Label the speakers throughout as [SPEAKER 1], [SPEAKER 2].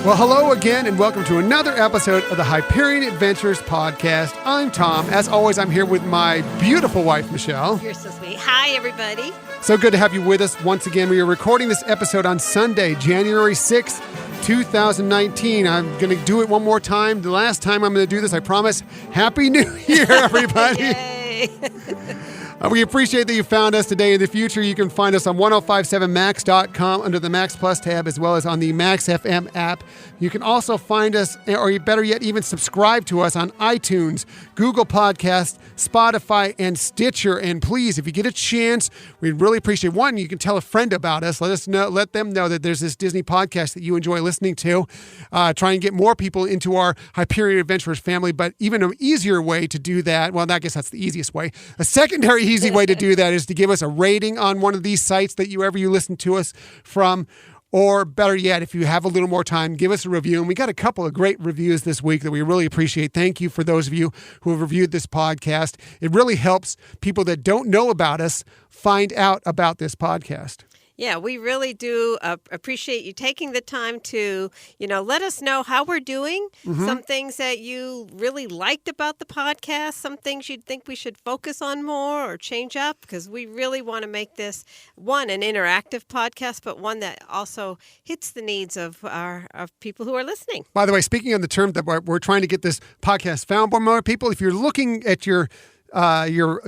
[SPEAKER 1] Well, hello again, and welcome to another episode of the Hyperion Adventures podcast. I'm Tom. As always, I'm here with my beautiful wife, Michelle.
[SPEAKER 2] You're so sweet. Hi, everybody.
[SPEAKER 1] So good to have you with us once again. We are recording this episode on Sunday, January 6th, 2019. I'm going to do it one more time. The last time I'm going to do this, I promise. Happy New Year, everybody.
[SPEAKER 2] Yay.
[SPEAKER 1] We appreciate that you found us today. In the future, you can find us on 1057max.com under the Max Plus tab, as well as on the Max FM app. You can also find us, or better yet, even subscribe to us on iTunes, Google Podcasts, Spotify, and Stitcher. And please, if you get a chance, we'd really appreciate, one, you can tell a friend about us. Let them know that there's this Disney podcast that you enjoy listening to. Try and get more people into our Hyperion Adventurers family. But even an easier way to do that, well, I guess that's the easiest way. A secondary easy way to do that is to give us a rating on one of these sites that you listen to us from. Or better yet, if you have a little more time, give us a review. And we got a couple of great reviews this week that we really appreciate. Thank you for those of you who have reviewed this podcast. It really helps people that don't know about us find out about this podcast.
[SPEAKER 2] Yeah, we really do appreciate you taking the time to, let us know how we're doing, some things that you really liked about the podcast, some things you'd think we should focus on more or change up, because we really want to make this, one, an interactive podcast, but one that also hits the needs of people who are listening.
[SPEAKER 1] By the way, speaking of the term that we're trying to get this podcast found by more people, if you're looking at your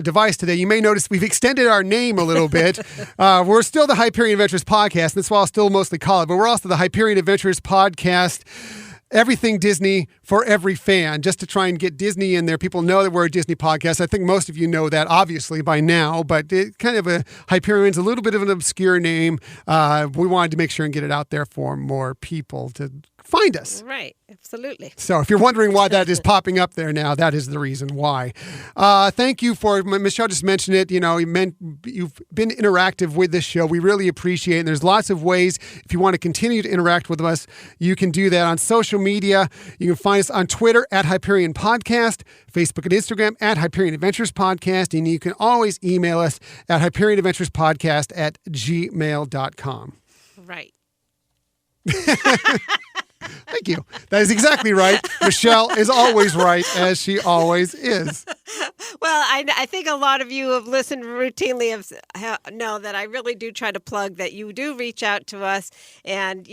[SPEAKER 1] device today, you may notice we've extended our name a little bit. We're still the Hyperion Adventures podcast. That's what I'll still mostly call it, but we're also the Hyperion Adventures podcast. Everything Disney for every fan, just to try and get Disney in there. People know that we're a Disney podcast. I think most of you know that, obviously, by now, but it kind of Hyperion's a little bit of an obscure name. We wanted to make sure and get it out there for more people to find us.
[SPEAKER 2] Right, absolutely.
[SPEAKER 1] So if you're wondering why that is popping up there now, that is the reason why. Thank you for, Michelle just mentioned it, you've been interactive with this show. We really appreciate it. And there's lots of ways, if you want to continue to interact with us, you can do that on social media. You can find us on Twitter at Hyperion Podcast, Facebook and Instagram at Hyperion Adventures Podcast, and you can always email us at HyperionAdventuresPodcast@gmail.com.
[SPEAKER 2] Right.
[SPEAKER 1] Thank you. That is exactly right. Michelle is always right, as she always is.
[SPEAKER 2] Well, I think a lot of you have listened routinely know that I really do try to plug that you do reach out to us and,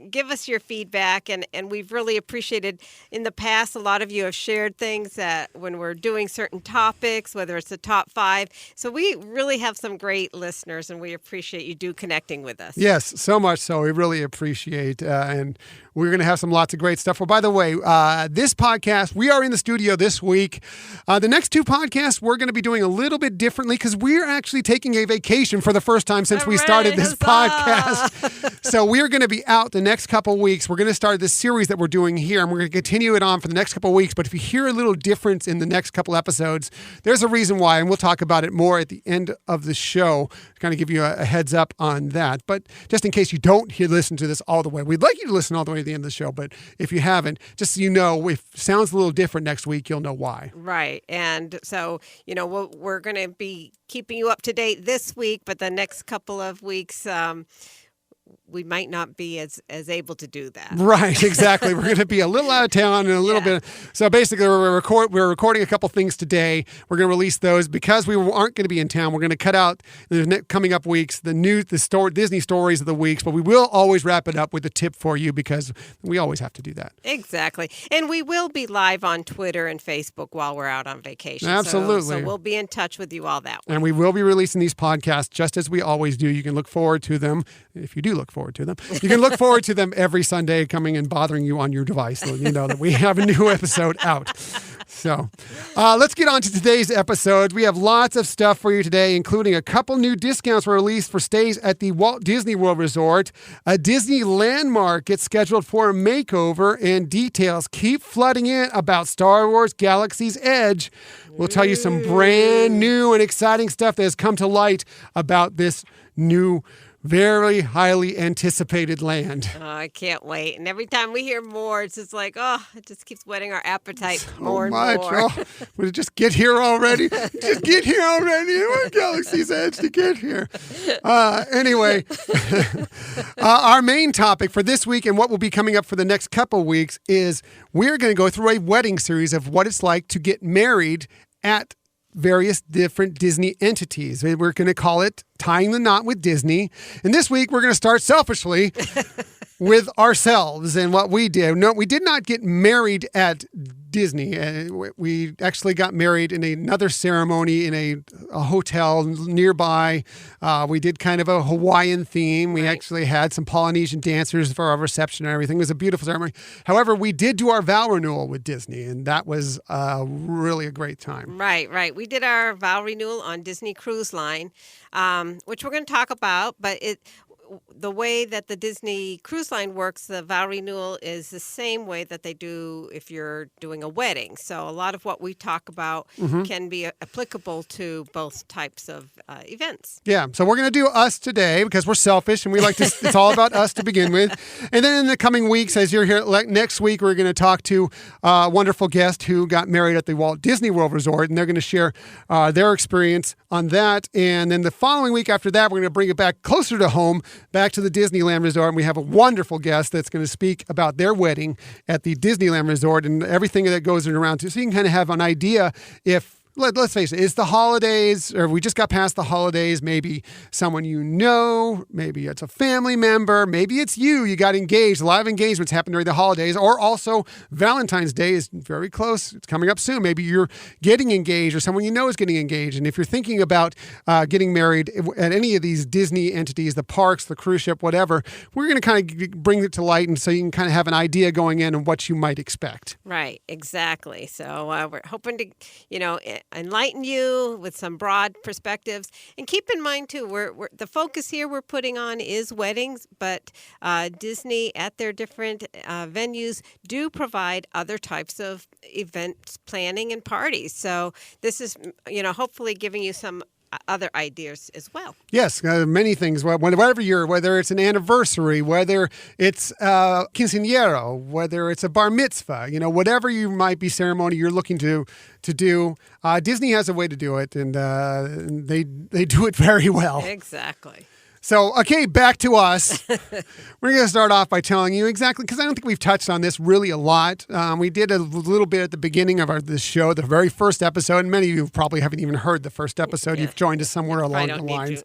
[SPEAKER 2] give us your feedback. And we've really appreciated in the past, a lot of you have shared things that when we're doing certain topics, whether it's the top 5. So we really have some great listeners, and we appreciate you connecting with us.
[SPEAKER 1] Yes, so much so. We really appreciate and we're going to have lots of great stuff. Well, by the way, this podcast, we are in the studio this week. The next 2 podcasts, we're going to be doing a little bit differently because we're actually taking a vacation for the first time since we started this podcast. So we're going to be out the next couple of weeks. We're going to start this series that we're doing here, and we're going to continue it on for the next couple of weeks. But if you hear a little difference in the next couple episodes, there's a reason why, and we'll talk about it more at the end of the show to kind of give you a heads up on that. But just in case you don't listen to this all the way, we'd like you to listen all the way to the end of the show. But if you haven't, just so you know, if it sounds a little different next week, you'll know why.
[SPEAKER 2] Right. And so, we're going to be keeping you up to date this week, but the next couple of weeks, we might not be as able to do that. Right, exactly.
[SPEAKER 1] We're going to be a little out of town and a little bit. So basically, we're recording a couple things today. We're going to release those because we aren't going to be in town. We're going to cut out the coming up weeks, the Disney stories of the weeks, but we will always wrap it up with a tip for you because we always have to do that.
[SPEAKER 2] Exactly. And we will be live on Twitter and Facebook while we're out on vacation.
[SPEAKER 1] Absolutely.
[SPEAKER 2] So we'll be in touch with you all that way.
[SPEAKER 1] And we will be releasing these podcasts just as we always do. You can look forward to them if you do look forward to them. You can look forward to them every Sunday coming and bothering you on your device so you know that we have a new episode out. So let's get on to today's episode. We have lots of stuff for you today, including a couple new discounts were released for stays at the Walt Disney World Resort. A Disney landmark gets scheduled for a makeover, and details keep flooding in about Star Wars Galaxy's Edge. We'll tell you some brand new and exciting stuff that has come to light about this new very highly anticipated land.
[SPEAKER 2] Oh, I can't wait. And every time we hear more, it's just like, oh, it just keeps whetting our appetite more and more.
[SPEAKER 1] Oh, would it just get here already? Just get here already. We're Galaxy's Edge to get here. Anyway, our main topic for this week and what will be coming up for the next couple weeks is we're going to go through a wedding series of what it's like to get married at various different Disney entities. We're going to call it Tying the Knot with Disney. And this week, we're going to start selfishly with ourselves and what we did. No, we did not get married at Disney. We actually got married in another ceremony in a hotel nearby. We did kind of a Hawaiian theme. We actually had some Polynesian dancers for our reception and everything. It was a beautiful ceremony. However, we did do our vow renewal with Disney, and that was really a great time.
[SPEAKER 2] Right. We did our vow renewal on Disney Cruise Line, which we're going to talk about, but the way that the Disney Cruise Line works, the vow renewal is the same way that they do if you're doing a wedding. So a lot of what we talk about can be applicable to both types of events.
[SPEAKER 1] Yeah, so we're going to do us today because we're selfish and we like to, it's all about us to begin with. And then in the coming weeks, as you're here next week, we're going to talk to a wonderful guest who got married at the Walt Disney World Resort, and they're going to share their experience on that. And then the following week after that, we're going to bring it back closer to home, back to the Disneyland Resort, and we have a wonderful guest that's going to speak about their wedding at the Disneyland Resort and everything that goes around to, so you can kind of have an idea if, let's face it, it's the holidays, or we just got past the holidays, maybe someone you know, maybe it's a family member, maybe it's you got engaged. A lot of engagements happen during the holidays, or also Valentine's Day is very close. It's coming up soon. Maybe you're getting engaged or someone you know is getting engaged. And if you're thinking about getting married at any of these Disney entities, the parks, the cruise ship, whatever, we're going to kind of bring it to light, and so you can kind of have an idea going in and what you might expect.
[SPEAKER 2] Right, exactly. So we're hoping to, enlighten you with some broad perspectives. And keep in mind, too, we're the focus here we're putting on is weddings, but Disney at their different venues do provide other types of event planning and parties. So this is, hopefully giving you some other ideas as well.
[SPEAKER 1] Yes, many things. Whatever year, whether it's an anniversary, whether it's quinceañero, whether it's a bar mitzvah, whatever you might be ceremony you're looking to do, Disney has a way to do it, and they do it very well.
[SPEAKER 2] Exactly.
[SPEAKER 1] So, okay, back to us. We're going to start off by telling you exactly, because I don't think we've touched on this really a lot. We did a little bit at the beginning of this show, the very first episode, and many of you probably haven't even heard the first episode. Yeah. You've joined us somewhere along the lines.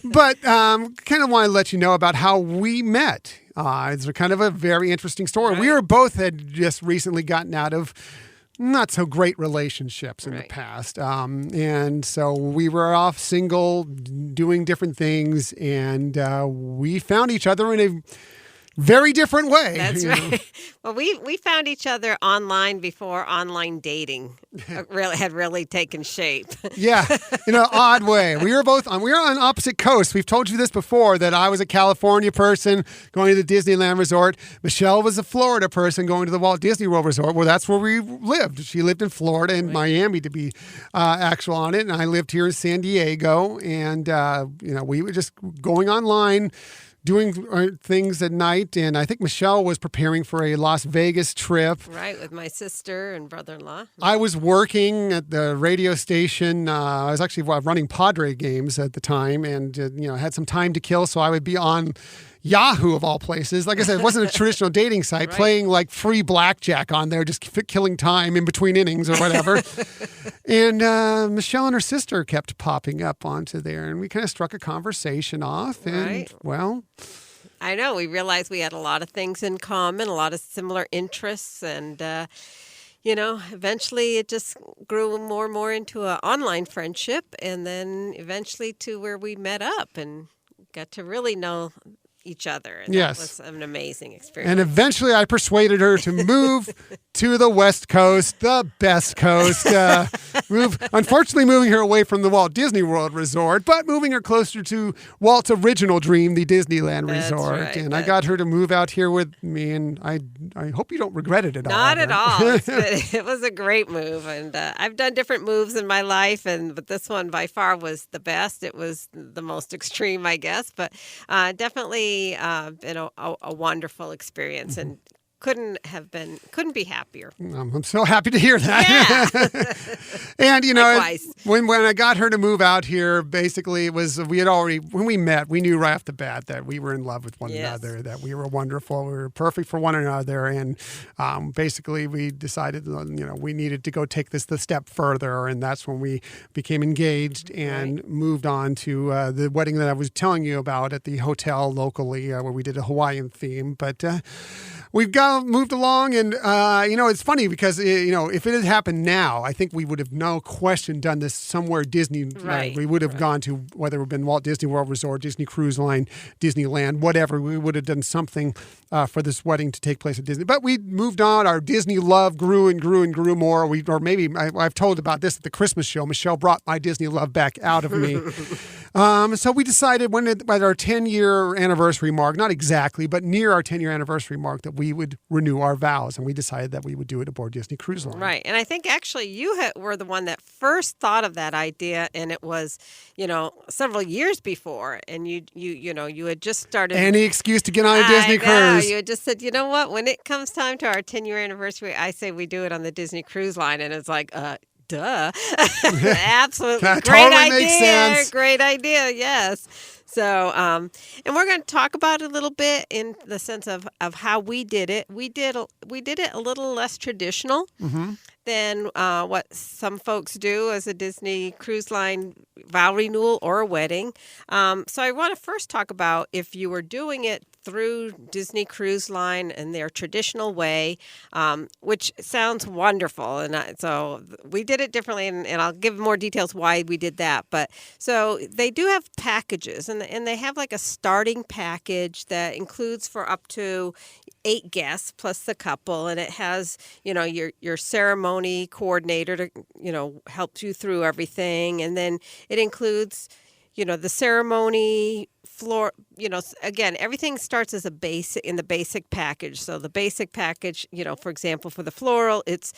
[SPEAKER 1] But kind of want to let you know about how we met. It's kind of a very interesting story. Right. We were both had just recently gotten out of not so great relationships in the past. And so we were off single, doing different things, and we found each other in a very different way.
[SPEAKER 2] That's right. Well, we found each other online before online dating had really taken shape.
[SPEAKER 1] Yeah, in an odd way. We were on opposite coasts. We've told you this before, that I was a California person going to the Disneyland Resort. Michelle was a Florida person going to the Walt Disney World Resort. Well, that's where we lived. She lived in Florida and Miami to be actual on it, and I lived here in San Diego. And we were just going online, doing things at night, and I think Michelle was preparing for a Las Vegas trip.
[SPEAKER 2] Right, with my sister and brother-in-law.
[SPEAKER 1] I was working at the radio station. I was actually running Padre games at the time, and had some time to kill, so I would be on Yahoo of all places. Like I said, it wasn't a traditional dating site, playing like free blackjack on there, just killing time in between innings or whatever. And Michelle and her sister kept popping up onto there, and we kind of struck a conversation off. And well,
[SPEAKER 2] I know, we realized we had a lot of things in common, a lot of similar interests, and eventually it just grew more and more into an online friendship, and then eventually to where we met up and got to really know each other. And that was an amazing experience.
[SPEAKER 1] And eventually I persuaded her to move to the West Coast, the best coast. Unfortunately, moving her away from the Walt Disney World Resort, but moving her closer to Walt's original dream, the Disneyland
[SPEAKER 2] That's
[SPEAKER 1] Resort.
[SPEAKER 2] right.
[SPEAKER 1] And I got her to move out here with me, and I hope you don't regret it at all.
[SPEAKER 2] Not at all. It was a great move, and I've done different moves in my life, but this one by far was the best. It was the most extreme, I guess, but definitely been a wonderful experience, and couldn't be happier.
[SPEAKER 1] I'm so happy to hear that.
[SPEAKER 2] Yeah.
[SPEAKER 1] And,
[SPEAKER 2] Likewise.
[SPEAKER 1] when I got her to move out here, basically it was, when we met, we knew right off the bat that we were in love with one another, that we were wonderful, we were perfect for one another. And basically we decided, we needed to go take this the step further. And that's when we became engaged and moved on to the wedding that I was telling you about at the hotel locally where we did a Hawaiian theme. But we've moved along, and it's funny because if it had happened now, I think we would have no question done this somewhere Disney.
[SPEAKER 2] Right.
[SPEAKER 1] We would have gone to whether it had been Walt Disney World Resort, Disney Cruise Line, Disneyland, whatever. We would have done something for this wedding to take place at Disney. But we moved on. Our Disney love grew and grew and grew more. I've told about this at the Christmas show. Michelle brought my Disney love back out of me. So we decided at our 10-year anniversary mark, not exactly, but near our 10-year anniversary mark, that we would renew our vows, and we decided that we would do it aboard Disney Cruise Line.
[SPEAKER 2] Right, and I think actually you were the one that first thought of that idea, and it was, several years before, and you had just started.
[SPEAKER 1] Any excuse to get on a Disney cruise.
[SPEAKER 2] You had just said, you know what? When it comes time to our 10-year anniversary, I say we do it on the Disney Cruise Line, and it's like, duh. Absolutely.
[SPEAKER 1] That
[SPEAKER 2] Great
[SPEAKER 1] totally
[SPEAKER 2] idea.
[SPEAKER 1] makes sense.
[SPEAKER 2] Great idea. Yes. So, and we're going to talk about it a little bit in the sense of how we did it. We did it a little less traditional than what some folks do as a Disney Cruise Line vow renewal or a wedding. So I want to first talk about if you were doing it through Disney Cruise Line in their traditional way, which sounds wonderful. And so we did it differently, and I'll give more details why we did that. But so they do have packages, and they have like a starting package that includes for up to 8 guests plus the couple, and it has your ceremony coordinator to help you through everything, and then it includes the ceremony floor, again, everything starts as in the basic package. So the basic package, for example, for the floral, it's,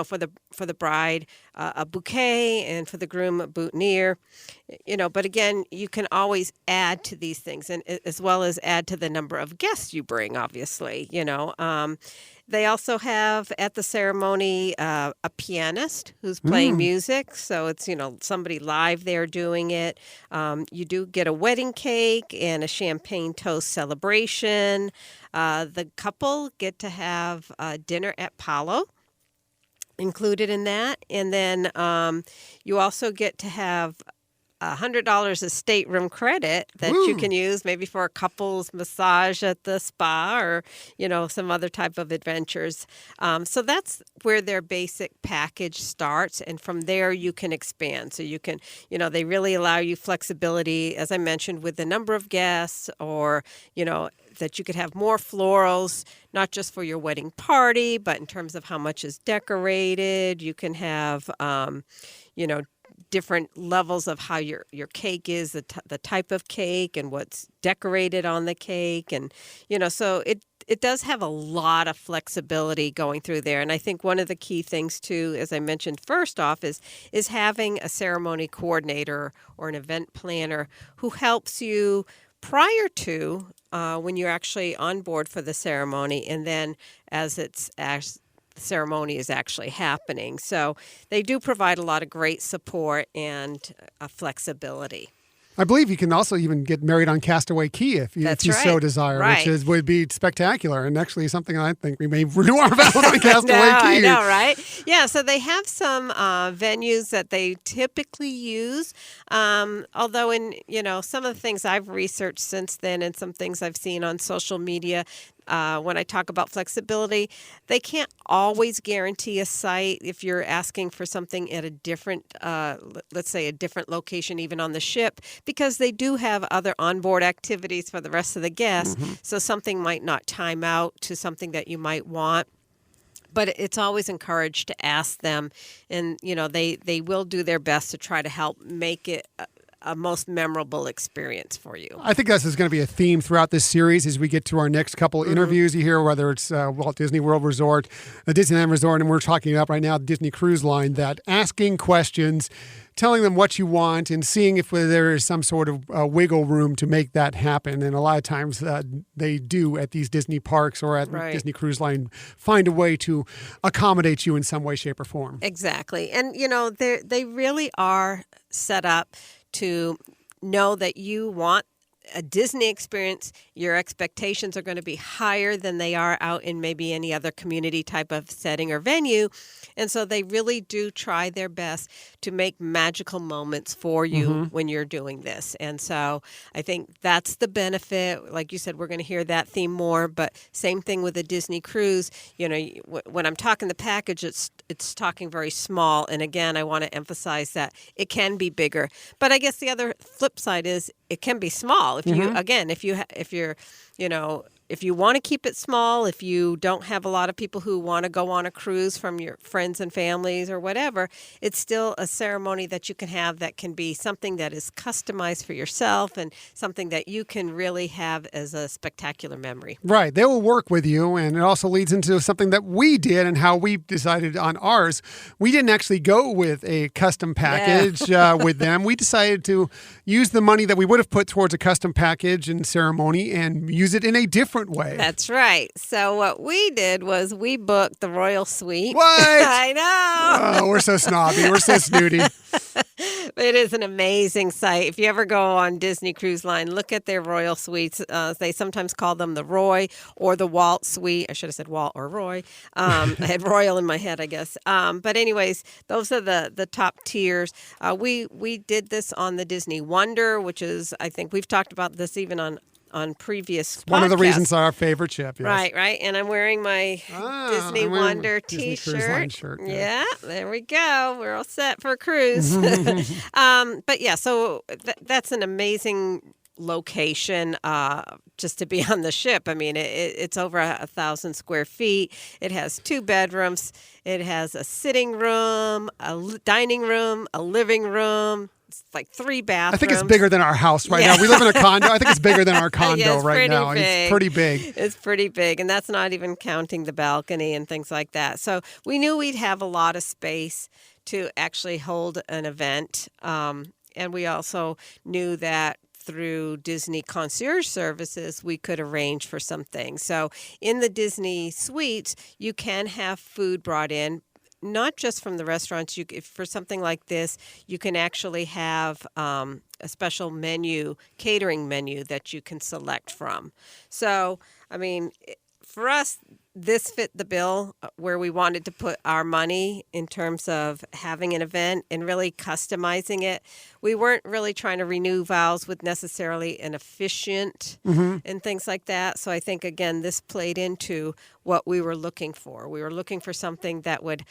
[SPEAKER 2] for the bride, a bouquet, and for the groom, a boutonniere, but again, you can always add to these things, and as well as add to the number of guests you bring, obviously, They also have at the ceremony a pianist who's playing music. So it's, somebody live there doing it. You do get a wedding cake and a champagne toast celebration. The couple get to have dinner at Palo included in that. And then you also get to have $100 of stateroom credit that you can use maybe for a couple's massage at the spa or, some other type of adventures. So that's where their basic package starts. And from there, you can expand. So you can, they really allow you flexibility, as I mentioned, with the number of guests or, that you could have more florals, not just for your wedding party, but in terms of how much is decorated. You can have, different levels of how your cake is, the type of cake and what's decorated on the cake. And, so it does have a lot of flexibility going through there. And I think one of the key things, too, as I mentioned first off, is having a ceremony coordinator or an event planner who helps you prior to when you're actually on board for the ceremony, and then as the ceremony is actually happening. So they do provide a lot of great support and flexibility.
[SPEAKER 1] I believe you can also even get married on Castaway Cay if you so desire, which would be spectacular, and actually something I think we may renew our vows on Castaway Cay.
[SPEAKER 2] I know, right? Yeah, so they have some venues that they typically use, although in some of the things I've researched since then and some things I've seen on social media, when I talk about flexibility, they can't always guarantee a site if you're asking for something at a different, let's say a different location, even on the ship, because they do have other onboard activities for the rest of the guests. So something might not time out to something that you might want. But it's always encouraged to ask them, and they will do their best to try to help make it a most memorable experience for you.
[SPEAKER 1] I think this is going to be a theme throughout this series as we get to our next couple interviews. You hear whether it's Walt Disney World Resort, the Disneyland Resort, and we're talking about right now the Disney Cruise Line, that asking questions, telling them what you want, and seeing if there is some sort of wiggle room to make that happen. And a lot of times they do at these Disney parks or at Disney Cruise Line find a way to accommodate you in some way, shape, or form.
[SPEAKER 2] Exactly. And, they really are set up to know that you want a Disney experience. Your expectations are going to be higher than they are out in maybe any other community type of setting or venue. And so they really do try their best to make magical moments for you when you're doing this. And so I think that's the benefit. Like you said, we're going to hear that theme more, but same thing with a Disney cruise. When I'm talking the package, it's talking very small. And again, I want to emphasize that it can be bigger. But I guess the other flip side is it can be small. If you, again, if you're, if you want to keep it small, if you don't have a lot of people who want to go on a cruise from your friends and families or whatever, it's still a ceremony that you can have that can be something that is customized for yourself and something that you can really have as a spectacular memory.
[SPEAKER 1] Right. They will work with you. And it also leads into something that we did and how we decided on ours. We didn't actually go with a custom package with them. We decided to use the money that we would have put towards a custom package and ceremony and use it in a different way.
[SPEAKER 2] That's right. So what we did was we booked the Royal Suite.
[SPEAKER 1] What?
[SPEAKER 2] I know.
[SPEAKER 1] Oh, we're so snobby. We're so snooty.
[SPEAKER 2] It is an amazing site. If you ever go on Disney Cruise Line, look at their Royal Suites. They sometimes call them the Roy or the Walt Suite. I should have said Walt or Roy. I had Royal in my head, I guess. But anyways, those are the top tiers. We did this on the Disney Wonder, which is, I think we've talked about this even on previous podcasts.
[SPEAKER 1] One of the reasons our favorite ship. Yes.
[SPEAKER 2] Right. And I'm wearing my Disney Wonder
[SPEAKER 1] Disney
[SPEAKER 2] T-shirt.
[SPEAKER 1] Cruise Line shirt.
[SPEAKER 2] Yeah, there we go. We're all set for a cruise. But yeah, so that's an amazing location just to be on the ship. I mean, it's over 1,000 square feet. It has 2 bedrooms. It has a sitting room, a dining room, a living room. It's like 3 bathrooms.
[SPEAKER 1] I think it's bigger than our house right now. We live in a condo. I think it's bigger than our condo right now.
[SPEAKER 2] Big.
[SPEAKER 1] It's pretty big.
[SPEAKER 2] It's pretty big. And that's not even counting the balcony and things like that. So we knew we'd have a lot of space to actually hold an event. And we also knew that through Disney Concierge Services, we could arrange for some things. So in the Disney suites, you can have food brought in, not just from the restaurants. For something like this, you can actually have a special menu, catering menu that you can select from. So, I mean, for us, this fit the bill where we wanted to put our money in terms of having an event and really customizing it. We weren't really trying to renew vows with necessarily an officiant and things like that. So I think, again, this played into what we were looking for. We were looking for something that would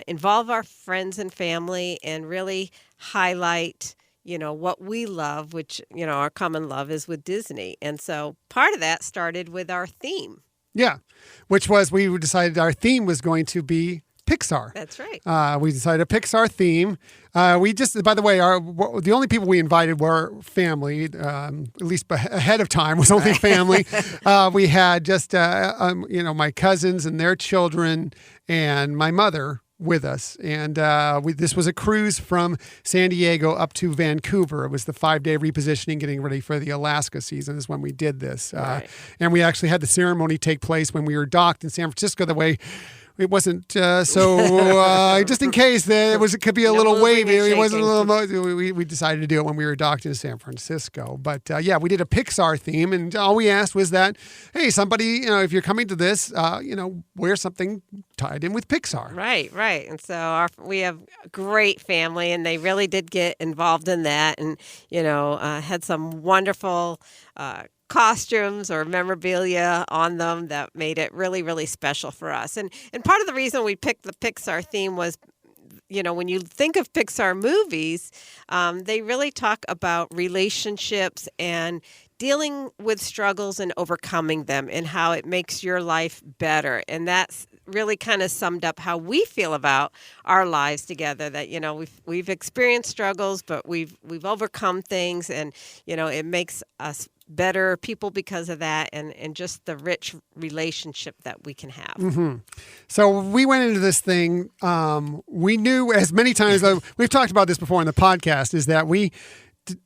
[SPEAKER 2] involve our friends and family and really highlight what we love, which, our common love is with Disney. And so part of that started with our theme.
[SPEAKER 1] Yeah, which was we decided our theme was going to be Pixar.
[SPEAKER 2] That's right.
[SPEAKER 1] We decided a Pixar theme. We just, by the way, the only people we invited were family, at least ahead of time was only family. We had just, my cousins and their children and my mother with us. And this was a cruise from San Diego up to Vancouver. It was the 5-day repositioning, getting ready for the Alaska season is when we did this.
[SPEAKER 2] Right.
[SPEAKER 1] And we actually had the ceremony take place when we were docked in San Francisco. The way it wasn't just in case it could be a little wavy. It wasn't a little. We decided to do it when we were docked in San Francisco. But we did a Pixar theme, and all we asked was that, hey, somebody, if you're coming to this, wear something tied in with Pixar.
[SPEAKER 2] Right. And so we have a great family, and they really did get involved in that, and had some wonderful costumes or memorabilia on them that made it really, really special for us. And part of the reason we picked the Pixar theme was, when you think of Pixar movies, they really talk about relationships and dealing with struggles and overcoming them and how it makes your life better. And that's really kind of summed up how we feel about our lives together. That we've experienced struggles, but we've overcome things, and it makes us better people because of that, and just the rich relationship that we can have.
[SPEAKER 1] Mm-hmm. So we went into this thing. We knew, as many times we've talked about this before in the podcast, is that we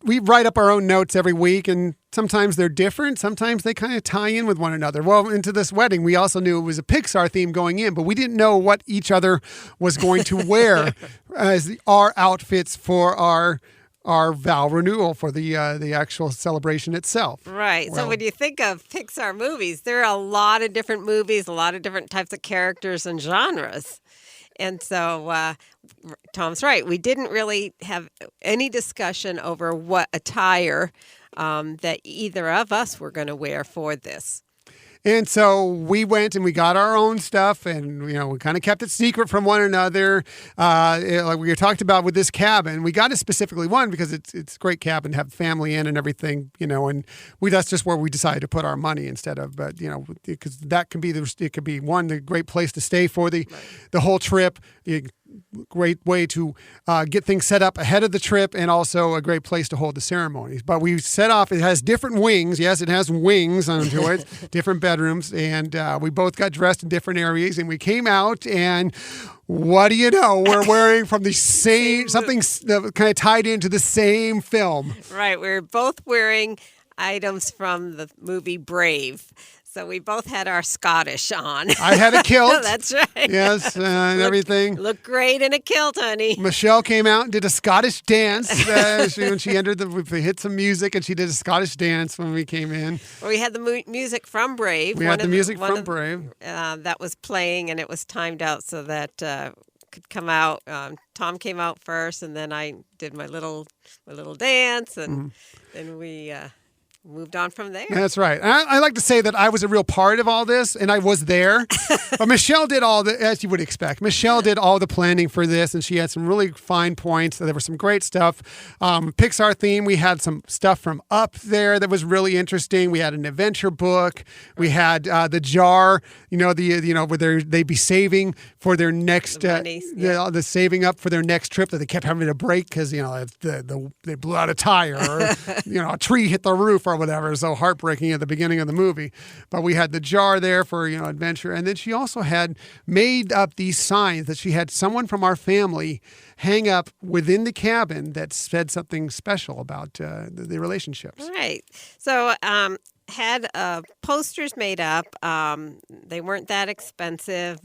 [SPEAKER 1] write up our own notes every week, and sometimes they're different. Sometimes they kind of tie in with one another. Well, into this wedding, we also knew it was a Pixar theme going in, but we didn't know what each other was going to wear as our outfits for our vow renewal for the actual celebration itself.
[SPEAKER 2] Right.
[SPEAKER 1] Well,
[SPEAKER 2] so when you think of Pixar movies, there are a lot of different movies, a lot of different types of characters and genres. And so Tom's right. We didn't really have any discussion over what attire that either of us were going to wear for this.
[SPEAKER 1] And so we went and we got our own stuff, and we kind of kept it secret from one another. Like we talked about with this cabin, we got it specifically one because it's a great cabin to have family in and everything. And that's just where we decided to put our money instead of. But because that can be it could be one the great place to stay for the whole trip. Great way to get things set up ahead of the trip, and also a great place to hold the ceremonies. But we set off. It has different wings. Yes, it has wings onto it, different bedrooms, and we both got dressed in different areas. And we came out, and what do you know? We're wearing from the same something that kind of tied into the same film.
[SPEAKER 2] Right, we're both wearing items from the movie Brave. So we both had our Scottish on.
[SPEAKER 1] I had a kilt.
[SPEAKER 2] That's right.
[SPEAKER 1] Yes, and everything.
[SPEAKER 2] Looked great in a kilt, honey.
[SPEAKER 1] Michelle came out and did a Scottish dance when she entered. We hit some music, and she did a Scottish dance when we came in.
[SPEAKER 2] Well, we had the music from Brave.
[SPEAKER 1] We had the music from Brave.
[SPEAKER 2] That was playing, and it was timed out so that could come out. Tom came out first, and then I did my little dance, and then we moved on from there.
[SPEAKER 1] That's right. I like to say that I was a real part of all this, and I was there. But Michelle did as you would expect. Michelle did all the planning for this, and she had some really fine points. There was some great stuff. Pixar theme. We had some stuff from Up there that was really interesting. We had an adventure book. We had the jar. Where they'd be saving for their next the saving up for their next trip that they kept having to break because they blew out a tire or a tree hit the roof or whatever. So heartbreaking at the beginning of the movie. But we had the jar there for adventure, and then she also had made up these signs that she had someone from our family hang up within the cabin that said something special about the relationships.
[SPEAKER 2] Right. So had posters made up. They weren't that expensive.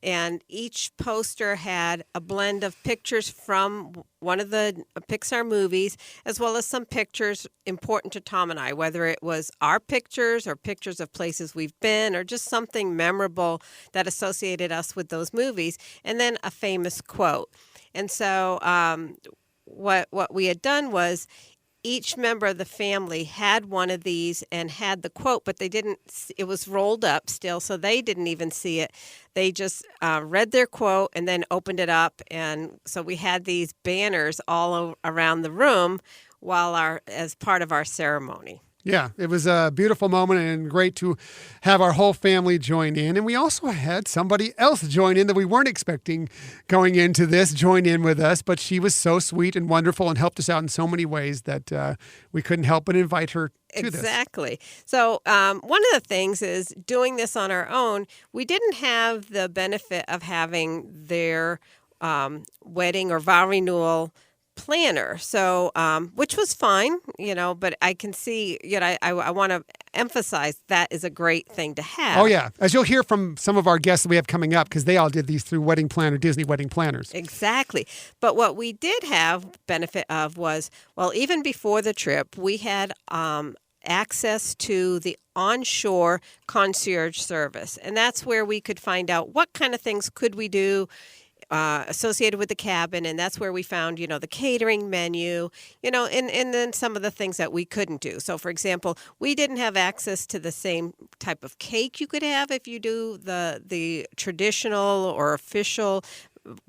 [SPEAKER 2] And each poster had a blend of pictures from one of the Pixar movies, as well as some pictures important to Tom and I, whether it was our pictures or pictures of places we've been or just something memorable that associated us with those movies, and then a famous quote. And so what we had done was each member of the family had one of these and had the quote, but it was rolled up still, so they didn't even see it. They just read their quote and then opened it up. And so we had these banners all around the room as part of our ceremony.
[SPEAKER 1] Yeah, it was a beautiful moment and great to have our whole family join in. And we also had somebody else join in that we weren't expecting going into this, join in with us. But she was so sweet and wonderful and helped us out in so many ways that we couldn't help but invite her to this.
[SPEAKER 2] Exactly. So one of the things is doing this on our own, we didn't have the benefit of having their wedding or vow renewal planner, so which was fine, but I can see, I want to emphasize that is a great thing to have.
[SPEAKER 1] Oh yeah, as you'll hear from some of our guests that we have coming up, because they all did these through Wedding Planner, Disney Wedding Planners.
[SPEAKER 2] Exactly. But what we did have benefit of was, well, even before the trip, we had access to the onshore concierge service, and that's where we could find out what kind of things could we do associated with the cabin, and that's where we found, the catering menu, and then some of the things that we couldn't do. So, for example, we didn't have access to the same type of cake you could have if you do the traditional or official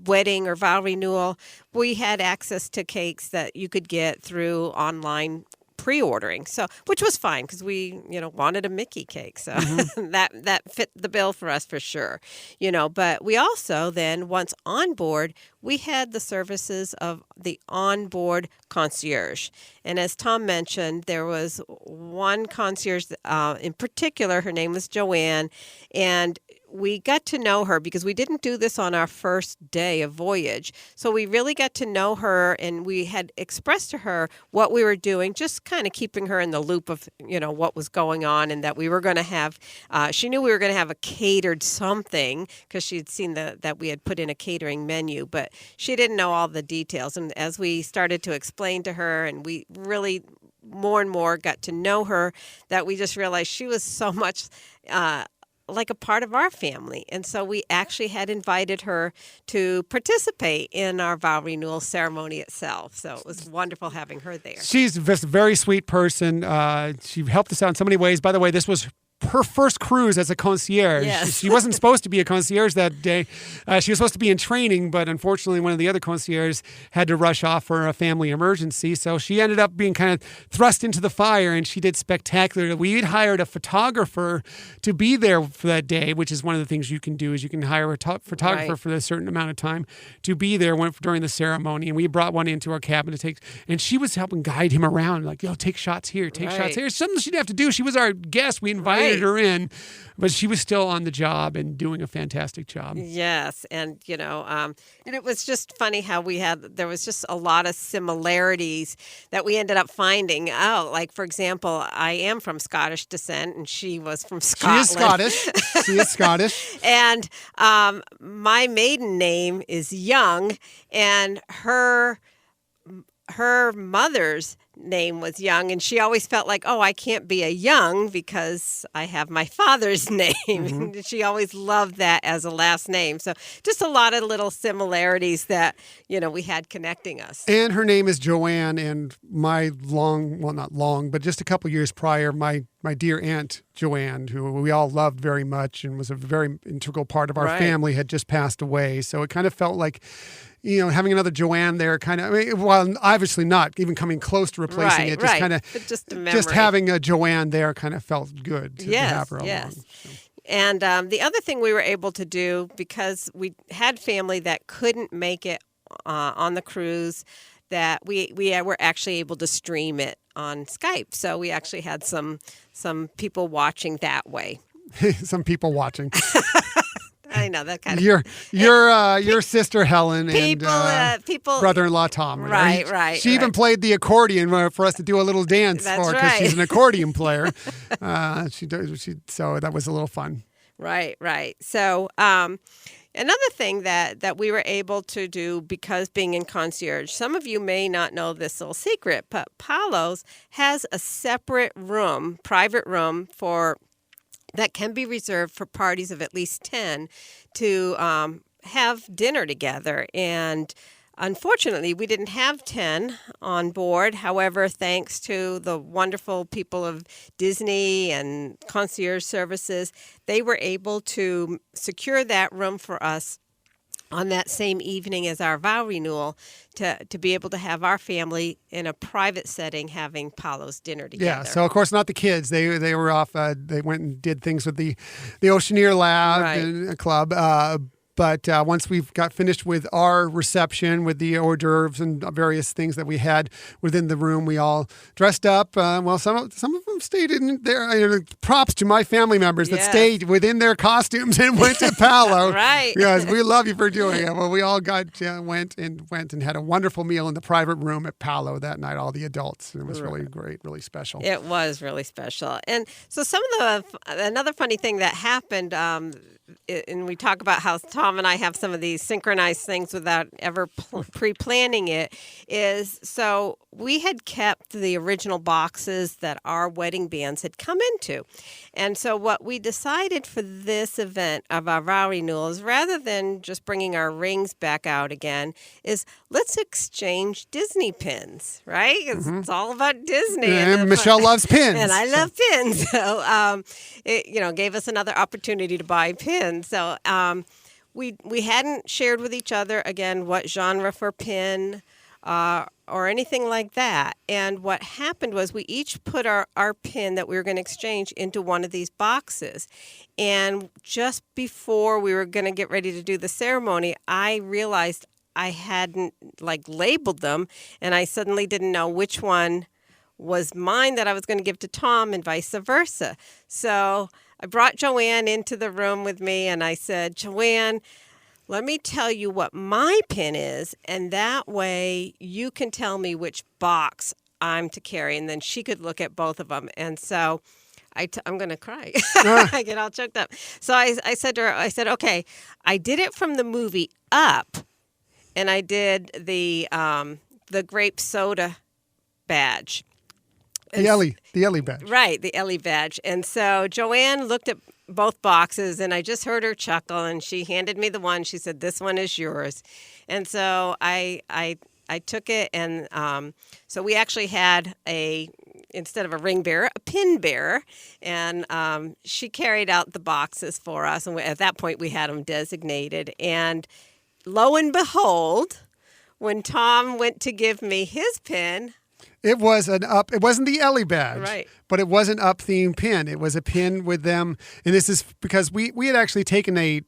[SPEAKER 2] wedding or vow renewal. We had access to cakes that you could get through online pre-ordering, so which was fine because we wanted a Mickey cake, so that fit the bill for us for sure. But we also then, once on board, we had the services of the onboard concierge. And as Tom mentioned, there was one concierge in particular. Her name was Joanne, and we got to know her because we didn't do this on our first day of voyage. So we really got to know her, and we had expressed to her what we were doing, just kind of keeping her in the loop of, what was going on, and that we were going to have, she knew we were going to have a catered something because she'd seen that we had put in a catering menu, but she didn't know all the details. And as we started to explain to her, and we really more and more got to know her, that we just realized she was so much like a part of our family. And so we actually had invited her to participate in our vow renewal ceremony itself. So it was wonderful having her there.
[SPEAKER 1] She's just a very sweet person. She helped us out in so many ways. By the way, this was her first cruise as a concierge.
[SPEAKER 2] Yes.
[SPEAKER 1] She wasn't supposed to be a concierge that day. She was supposed to be in training, but unfortunately one of the other concierges had to rush off for a family emergency. So she ended up being kind of thrust into the fire, and she did spectacular. We had hired a photographer to be there for that day, which is one of the things you can do, is you can hire a photographer
[SPEAKER 2] Right.
[SPEAKER 1] for a certain amount of time to be there during the ceremony. And we brought one into our cabin to take, and she was helping guide him around, like, take shots here, take
[SPEAKER 2] Right.
[SPEAKER 1] shots here. Something she'd have to do. She was our guest. We invited
[SPEAKER 2] Right.
[SPEAKER 1] her in, but she was still on the job and doing a fantastic job.
[SPEAKER 2] Yes, and and it was just funny how there was just a lot of similarities that we ended up finding out. Like, for example, I am from Scottish descent, and she was from Scotland.
[SPEAKER 1] She is Scottish.
[SPEAKER 2] And my maiden name is Young, and her mother's name was Young, and she always felt like, I can't be a Young because I have my father's name.
[SPEAKER 1] Mm-hmm.
[SPEAKER 2] She always loved that as a last name. So just a lot of little similarities that, we had connecting us.
[SPEAKER 1] And her name is Joanne, and not long, but just a couple years prior, my dear aunt Joanne, who we all loved very much and was a very integral part of our
[SPEAKER 2] Right.
[SPEAKER 1] family, had just passed away. So it kind of felt like, having another Joanne there while obviously not even coming close to replacing it, just
[SPEAKER 2] Right.
[SPEAKER 1] kind of,
[SPEAKER 2] But just a
[SPEAKER 1] just
[SPEAKER 2] memory.
[SPEAKER 1] having a Joanne there kind of felt good to have her along.
[SPEAKER 2] Yes.
[SPEAKER 1] So.
[SPEAKER 2] And the other thing we were able to do, because we had family that couldn't make it on the cruise, that we were actually able to stream it on Skype. So we actually had some people watching that way.
[SPEAKER 1] Some people watching.
[SPEAKER 2] I know that kind of
[SPEAKER 1] Your sister Helen
[SPEAKER 2] people.
[SPEAKER 1] and
[SPEAKER 2] People.
[SPEAKER 1] brother-in-law Tom.
[SPEAKER 2] Right.
[SPEAKER 1] She even played the accordion for us to do a little dance
[SPEAKER 2] That's
[SPEAKER 1] for, because
[SPEAKER 2] right.
[SPEAKER 1] she's an accordion player. So that was a little fun.
[SPEAKER 2] Right. So another thing that we were able to do, because being in concierge, some of you may not know this little secret, but Palos has a separate room, private room that can be reserved for parties of at least 10 to have dinner together. And unfortunately, we didn't have 10 on board. However, thanks to the wonderful people of Disney and concierge services, they were able to secure that room for us on that same evening as our vow renewal, to be able to have our family in a private setting having Palos dinner together.
[SPEAKER 1] Yeah, so of course not the kids. They were off. They went and did things with the Oceaneer Lab
[SPEAKER 2] Right.
[SPEAKER 1] and club. But once we've got finished with our reception, with the hors d'oeuvres and various things that we had within the room, we all dressed up. Some of them stayed in there. Props to my family members that
[SPEAKER 2] Yes.
[SPEAKER 1] stayed within their costumes and went to Palo.
[SPEAKER 2] Right.
[SPEAKER 1] Because we love you for doing it. Well, we all went and had a wonderful meal in the private room at Palo that night, all the adults. And it was really great, really special.
[SPEAKER 2] It was really special. And so another funny thing that happened, and we talk about how Tom and I have some of these synchronized things without ever pre-planning it, is so we had kept the original boxes that our wedding bands had come into. And so what we decided for this event of our vow renewal is, rather than just bringing our rings back out again, is let's exchange Disney pins, right? It's all about Disney.
[SPEAKER 1] And Michelle loves pins.
[SPEAKER 2] And I love pins. So, it gave us another opportunity to buy pins. So we hadn't shared with each other, again, what genre for pin or anything like that. And what happened was we each put our pin that we were going to exchange into one of these boxes. And just before we were going to get ready to do the ceremony, I realized I hadn't labeled them, and I suddenly didn't know which one was mine that I was going to give to Tom and vice versa. So I brought Joanne into the room with me, and I said, Joanne, let me tell you what my pin is, and that way you can tell me which box I'm to carry. And then she could look at both of them. And so I'm going to cry. I get all choked up. So I said to her, okay, I did it from the movie Up, and I did the grape soda badge.
[SPEAKER 1] The Ellie badge.
[SPEAKER 2] Right, the Ellie badge. And so Joanne looked at both boxes, and I just heard her chuckle, and she handed me the one. She said, this one is yours. And so I took it, and so we actually had instead of a ring bearer, a pin bearer, and she carried out the boxes for us. And at that point, we had them designated. And lo and behold, when Tom went to give me his pin,
[SPEAKER 1] it was it wasn't the Ellie badge,
[SPEAKER 2] right,
[SPEAKER 1] but it was an Up themed pin. It was a pin with them. And this is because we had actually taken a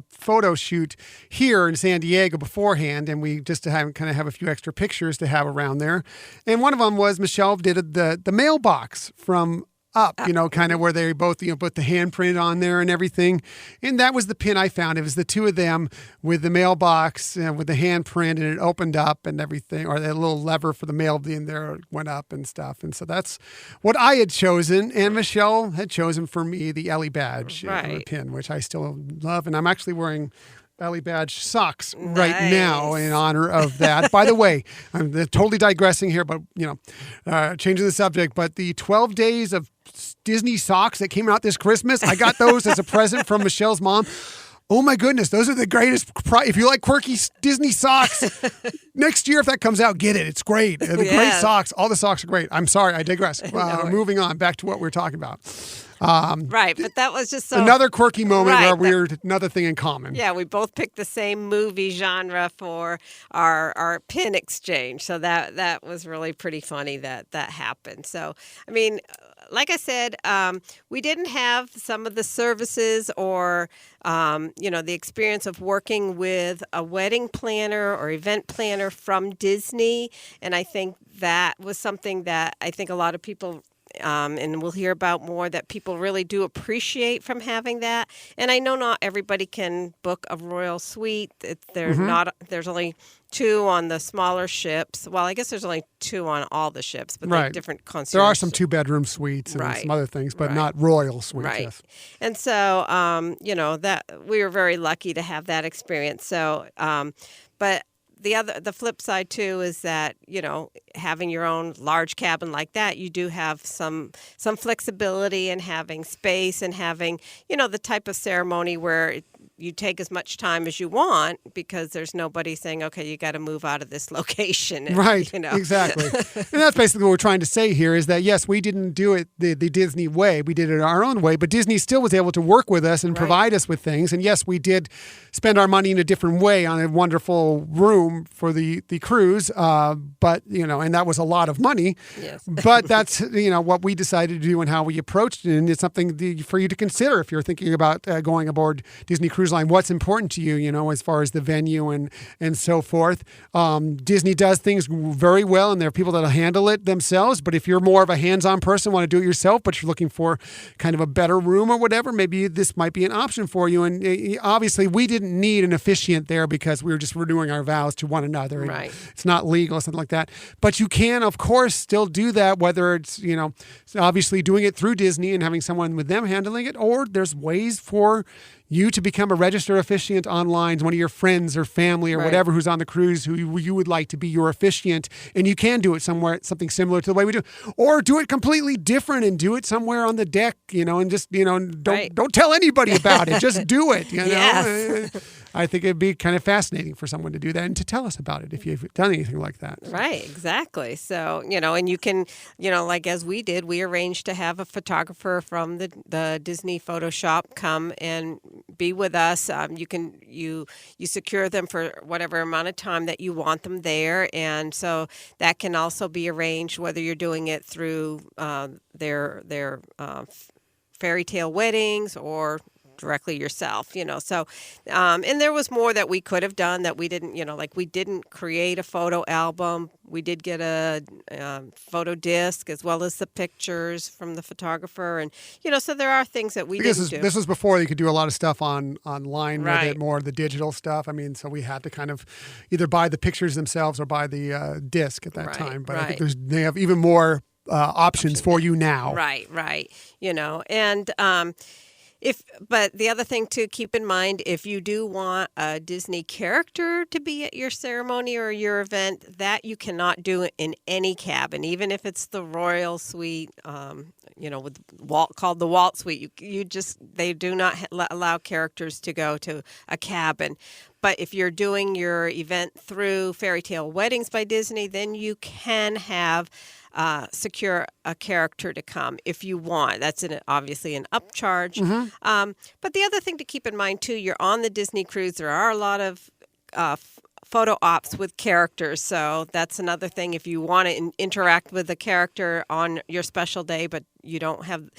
[SPEAKER 1] photo shoot here in San Diego beforehand, and we just have a few extra pictures to have around there. And one of them was Michelle did the mailbox from Up, kind of where they both, put the handprint on there and everything. And that was the pin I found. It was the two of them with the mailbox and with the handprint, and it opened up and everything, or that little lever for the mail in there went up and stuff. And so that's what I had chosen. And Michelle had chosen for me the Ellie badge pin, which I still love. And I'm actually wearing Ellie badge socks right now in honor of that. By the way, I'm totally digressing here, but changing the subject. But the 12 days of Disney socks that came out this Christmas, I got those as a present from Michelle's mom. Oh my goodness, those are the greatest. If you like quirky Disney socks, next year if that comes out, get it. It's great. The great socks. All the socks are great. I'm sorry, I digress. Moving on back to what we're talking about.
[SPEAKER 2] Right, but that was just
[SPEAKER 1] another quirky moment where we're another thing in common.
[SPEAKER 2] Yeah, we both picked the same movie genre for our pin exchange, so that was really pretty funny that happened. So, I mean, like I said, we didn't have some of the services or the experience of working with a wedding planner or event planner from Disney, and I think that was something that I think a lot of people. And we'll hear about more that people really do appreciate from having that. And I know not everybody can book a royal suite. There's only 2 on the smaller ships. Well, I guess there's only 2 on all the ships, but they're different concierge.
[SPEAKER 1] There are some 2-bedroom suites and some other things, but not royal suites.
[SPEAKER 2] Right.
[SPEAKER 1] Yes.
[SPEAKER 2] And so, that we were very lucky to have that experience. So, but the flip side too is that having your own large cabin like that, you do have some flexibility in having space and having the type of ceremony where you take as much time as you want because there's nobody saying, okay, you got to move out of this location.
[SPEAKER 1] Right, exactly. And that's basically what we're trying to say here is that, yes, we didn't do it the Disney way. We did it our own way, but Disney still was able to work with us and provide us with things. And yes, we did spend our money in a different way on a wonderful room for the cruise, but, and that was a lot of money.
[SPEAKER 2] Yes.
[SPEAKER 1] But that's, what we decided to do and how we approached it. And it's something for you to consider if you're thinking about going aboard Disney Cruise Line. What's important to you, as far as the venue and so forth. Disney does things very well, and there are people that'll handle it themselves. But if you're more of a hands-on person, want to do it yourself, but you're looking for kind of a better room or whatever, maybe this might be an option for you. And obviously, we didn't need an officiant there because we were just renewing our vows to one another.
[SPEAKER 2] Right.
[SPEAKER 1] It's not legal or something like that. But you can, of course, still do that, whether it's, obviously doing it through Disney and having someone with them handling it, or there's ways for you to become a registered officiant online, one of your friends or family or whatever who's on the cruise who you would like to be your officiant, and you can do it somewhere, something similar to the way we do, or do it completely different and do it somewhere on the deck, and just don't tell anybody about it. Just do it.
[SPEAKER 2] Yes.
[SPEAKER 1] I think it'd be kind of fascinating for someone to do that and to tell us about it if you've done anything like that.
[SPEAKER 2] Right, exactly. So, and you can, like as we did, we arranged to have a photographer from the Disney Photoshop come and be with us. You secure them for whatever amount of time that you want them there, and so that can also be arranged whether you're doing it through their fairy tale weddings or directly yourself, so and there was more that we could have done that we didn't, like we didn't create a photo album. We did get a photo disc as well as the pictures from the photographer, and so there are things that we didn't do.
[SPEAKER 1] This was before you could do a lot of stuff online with
[SPEAKER 2] Right.
[SPEAKER 1] it, more of the digital stuff. I mean, so we had to kind of either buy the pictures themselves or buy the disc at that
[SPEAKER 2] Right,
[SPEAKER 1] time. But I
[SPEAKER 2] right.
[SPEAKER 1] think they have even more options for you now.
[SPEAKER 2] Right, and but the other thing to keep in mind, if you do want a Disney character to be at your ceremony or your event, that you cannot do in any cabin, even if it's the Royal Suite, with called the Walt Suite. They do not allow characters to go to a cabin. But if you're doing your event through Fairy Tale Weddings by Disney, then you can have secure a character to come if you want. That's obviously an upcharge.
[SPEAKER 1] Mm-hmm.
[SPEAKER 2] But the other thing to keep in mind, too, you're on the Disney cruise. There are a lot of photo ops with characters. So that's another thing. If you want to interact with a character on your special day, but you don't have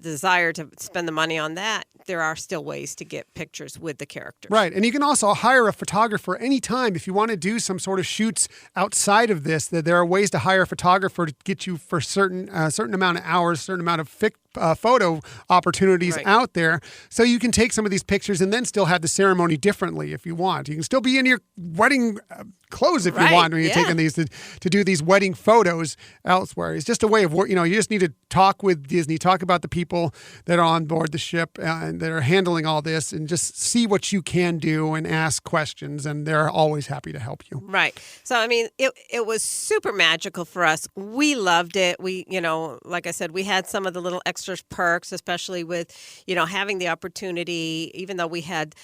[SPEAKER 2] desire to spend the money on that, there are still ways to get pictures with the characters.
[SPEAKER 1] Right. And you can also hire a photographer anytime if you want to do some sort of shoots outside of this, that there are ways to hire a photographer to get you for certain amount of hours, certain amount of photo opportunities
[SPEAKER 2] Right.
[SPEAKER 1] out there. So you can take some of these pictures and then still have the ceremony differently if you want. You can still be in your wedding clothes if you
[SPEAKER 2] Right,
[SPEAKER 1] want when you're
[SPEAKER 2] yeah.
[SPEAKER 1] taking these to do these wedding photos elsewhere. It's just a way of work. You just need to talk with Disney, talk about the people that are on board the ship and that are handling all this, and just see what you can do and ask questions, and they're always happy to help you.
[SPEAKER 2] Right. So, I mean, it was super magical for us. We loved it. We, like I said, we had some of the little extra perks, especially with, having the opportunity, even though we had,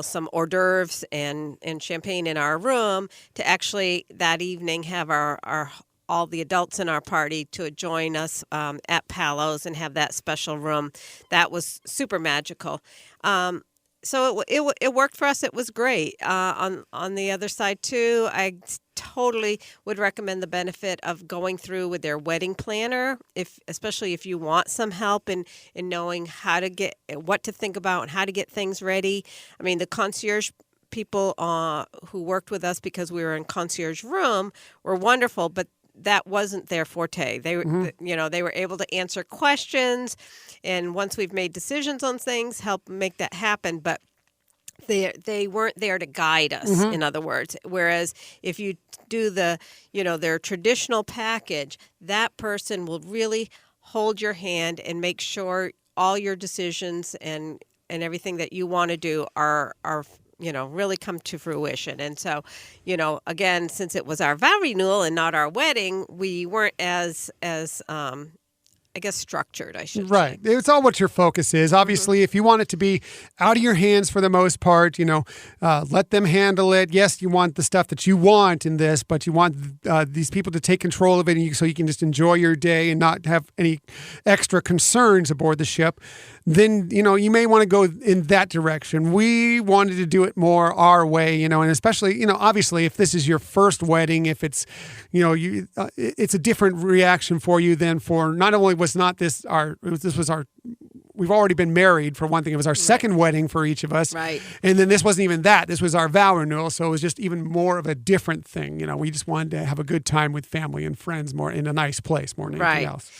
[SPEAKER 2] some hors d'oeuvres and champagne in our room, to actually that evening have our all the adults in our party to join us at Palos and have that special room. That was super magical. So it worked for us. It was great. On the other side too, I totally would recommend the benefit of going through with their wedding planner, especially if you want some help in knowing what to think about and how to get things ready. I mean, the concierge people who worked with us because we were in concierge room were wonderful, but that wasn't their forte. They were, they were able to answer questions, and once we've made decisions on things, help make that happen. But they weren't there to guide us, in other words. Whereas if you do their traditional package, that person will really hold your hand and make sure all your decisions and everything that you want to do are really come to fruition. And so, again, since it was our vow renewal and not our wedding, we weren't as I guess structured, I should say.
[SPEAKER 1] Right. It's all what your focus is. Obviously, if you want it to be out of your hands for the most part, let them handle it. Yes, you want the stuff that you want in this, but you want these people to take control of it so you can just enjoy your day and not have any extra concerns aboard the ship. Then, you may want to go in that direction. We wanted to do it more our way, and especially, obviously, if this is your first wedding, if it's, it's a different reaction for you than for not only was not this we've already been married for one thing. It was our second wedding for each of us.
[SPEAKER 2] Right.
[SPEAKER 1] And then this wasn't even that. This was our vow renewal. So it was just even more of a different thing. We just wanted to have a good time with family and friends more in a nice place more than anything else.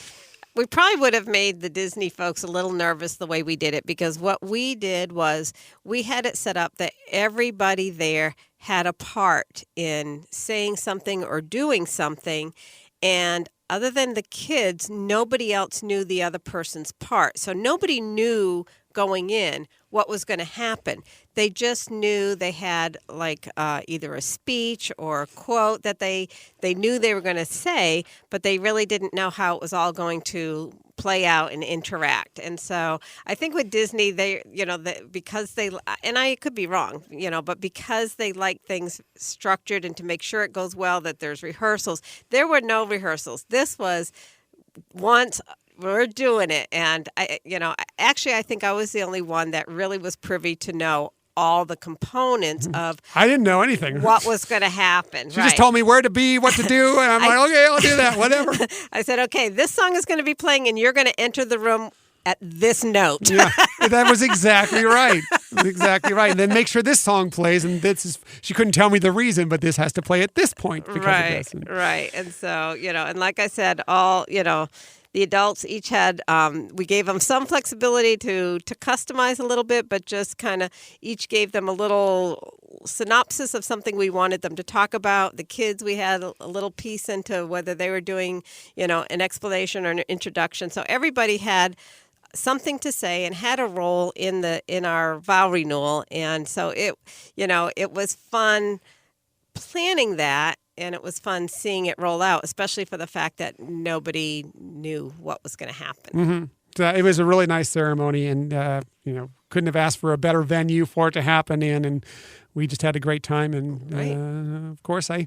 [SPEAKER 2] We probably would have made the Disney folks a little nervous the way we did it, because what we did was we had it set up that everybody there had a part in saying something or doing something. And other than the kids, nobody else knew the other person's part. So nobody knew going in what was going to happen. They just knew they had like either a speech or a quote that they knew they were going to say, but they really didn't know how it was all going to play out and interact. And so I think with Disney, because they, and I could be wrong, but because they like things structured and to make sure it goes well, that there's rehearsals. There were no rehearsals. This was once we're doing it. And I think I was the only one that really was privy to know all the components of
[SPEAKER 1] I didn't know anything.
[SPEAKER 2] What was going to happen.
[SPEAKER 1] She just told me where to be, what to do, and I'm like, okay, I'll do that, whatever.
[SPEAKER 2] I said, okay, this song is going to be playing, and you're going to enter the room at this note.
[SPEAKER 1] Yeah, that was exactly right. Exactly right. And then make sure this song plays, and she couldn't tell me the reason, but this has to play at this point because of this.
[SPEAKER 2] Right. And so, and like I said, the adults each had, we gave them some flexibility to customize a little bit, but just kind of each gave them a little synopsis of something we wanted them to talk about. The kids, we had a little piece into whether they were doing, an explanation or an introduction. So everybody had something to say and had a role in our vow renewal. And so it was fun planning that. And it was fun seeing it roll out, especially for the fact that nobody knew what was going to happen.
[SPEAKER 1] Mm-hmm. So it was a really nice ceremony, and couldn't have asked for a better venue for it to happen in. And we just had a great time. And of course, I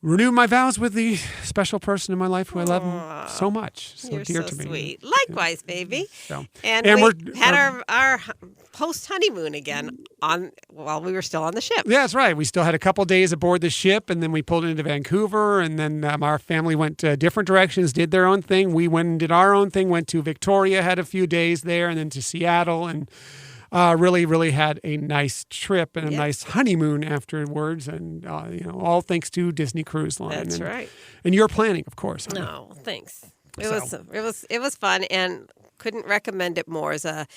[SPEAKER 1] renewed my vows with the special person in my life who I love so much, so
[SPEAKER 2] You're
[SPEAKER 1] dear
[SPEAKER 2] so
[SPEAKER 1] to me.
[SPEAKER 2] Sweet. Likewise, baby.
[SPEAKER 1] So,
[SPEAKER 2] and we had our post-honeymoon again while we were still on the ship.
[SPEAKER 1] Yeah, that's right. We still had a couple days aboard the ship, and then we pulled into Vancouver, and then our family went different directions, did their own thing. We went and did our own thing, went to Victoria, had a few days there, and then to Seattle, and really, really had a nice trip and a nice honeymoon afterwards, and all thanks to Disney Cruise Line.
[SPEAKER 2] That's right.
[SPEAKER 1] And your planning, of course.
[SPEAKER 2] No, thanks. It was fun, and couldn't recommend it more as a